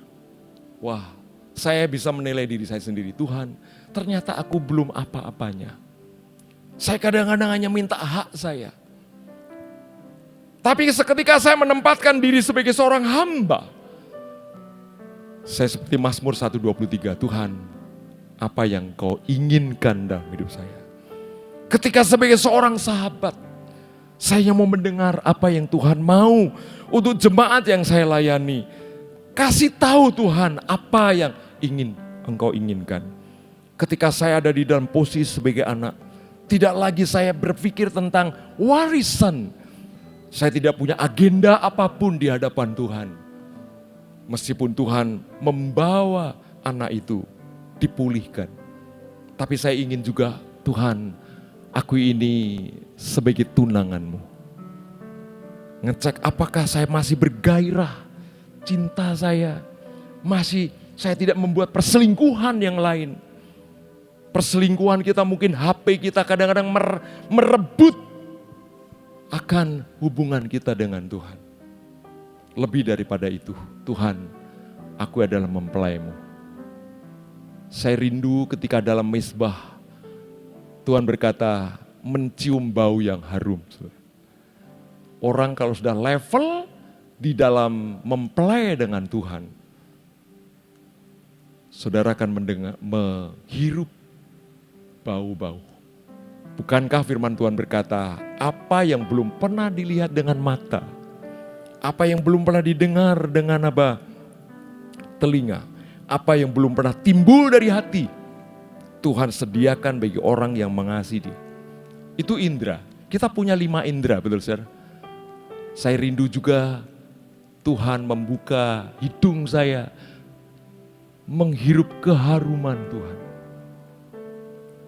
wah, saya bisa menilai diri saya sendiri. Tuhan, ternyata aku belum apa-apanya. Saya kadang-kadang hanya minta hak saya. Tapi seketika saya menempatkan diri sebagai seorang hamba, saya seperti Mazmur 123, Tuhan, apa yang Kau inginkan dalam hidup saya. Ketika sebagai seorang sahabat, saya mau mendengar apa yang Tuhan mau untuk jemaat yang saya layani. Kasih tahu Tuhan apa yang ingin Engkau inginkan. Ketika saya ada di dalam posisi sebagai anak, tidak lagi saya berpikir tentang warisan. Saya tidak punya agenda apapun di hadapan Tuhan. Meskipun Tuhan membawa anak itu dipulihkan. Tapi saya ingin juga, Tuhan, aku ini sebagai tunangan-Mu. Ngecek apakah saya masih bergairah, cinta saya. Masih saya tidak membuat perselingkuhan yang lain. Perselingkuhan kita mungkin HP kita kadang-kadang merebut akan hubungan kita dengan Tuhan. Lebih daripada itu, Tuhan, aku adalah mempelai-Mu. Saya rindu ketika dalam mezbah, Tuhan berkata, mencium bau yang harum. Orang kalau sudah level di dalam mempelai dengan Tuhan, saudara akan menghirup bau-bau. Bukankah firman Tuhan berkata, apa yang belum pernah dilihat dengan mata, apa yang belum pernah didengar dengan telinga, apa yang belum pernah timbul dari hati, Tuhan sediakan bagi orang yang mengasihi Dia. Itu indera. Kita punya 5 indera, betul saudara? Saya rindu juga Tuhan membuka hidung saya, menghirup keharuman Tuhan.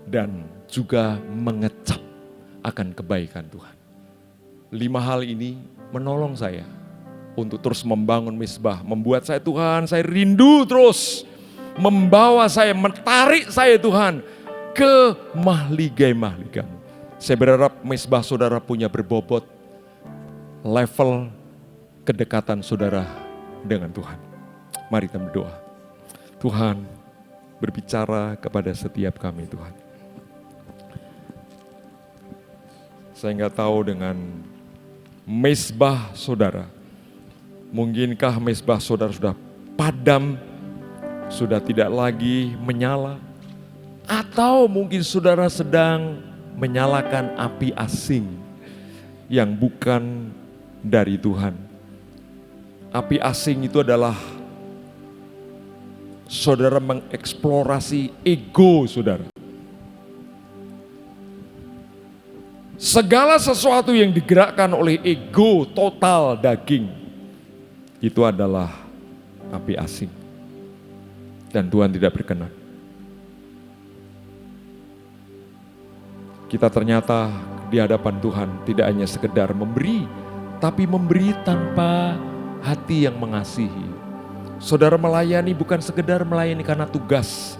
Dan juga mengecap akan kebaikan Tuhan. 5 hal ini menolong saya untuk terus membangun mezbah. Membuat saya, Tuhan, saya rindu terus membawa saya, mentarik saya Tuhan ke mahligai-mahligai-Mu. Saya berharap mezbah saudara punya berbobot level kedekatan saudara dengan Tuhan. Mari kita berdoa. Tuhan, berbicara kepada setiap kami Tuhan. Saya nggak tahu dengan mezbah saudara. Mungkinkah mezbah saudara sudah padam, sudah tidak lagi menyala. Atau mungkin saudara sedang menyalakan api asing yang bukan dari Tuhan. Api asing itu adalah saudara mengeksplorasi ego saudara. Segala sesuatu yang digerakkan oleh ego total daging, itu adalah api asing. Dan Tuhan tidak berkenan. Kita ternyata di hadapan Tuhan tidak hanya sekedar memberi, tapi memberi tanpa hati yang mengasihi. Saudara melayani bukan sekedar melayani karena tugas,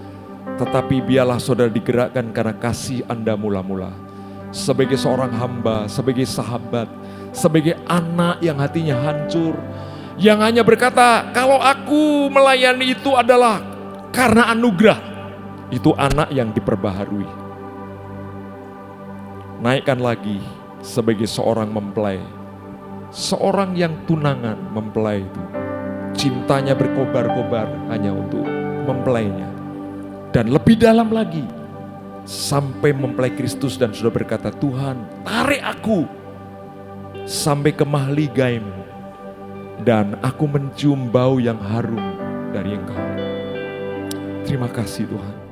tetapi biarlah saudara digerakkan karena kasih Anda mula-mula. Sebagai seorang hamba, sebagai sahabat, sebagai anak yang hatinya hancur, yang hanya berkata, kalau aku melayani itu adalah karena anugerah. Itu anak yang diperbaharui. Naikkan lagi sebagai seorang mempelai. Seorang yang tunangan mempelai itu. Cintanya berkobar-kobar hanya untuk mempelainya. Dan lebih dalam lagi. Sampai mempelai Kristus dan sudah berkata, Tuhan tarik aku sampai ke mahligaimu. Dan aku mencium bau yang harum dari Engkau. Terima kasih Tuhan.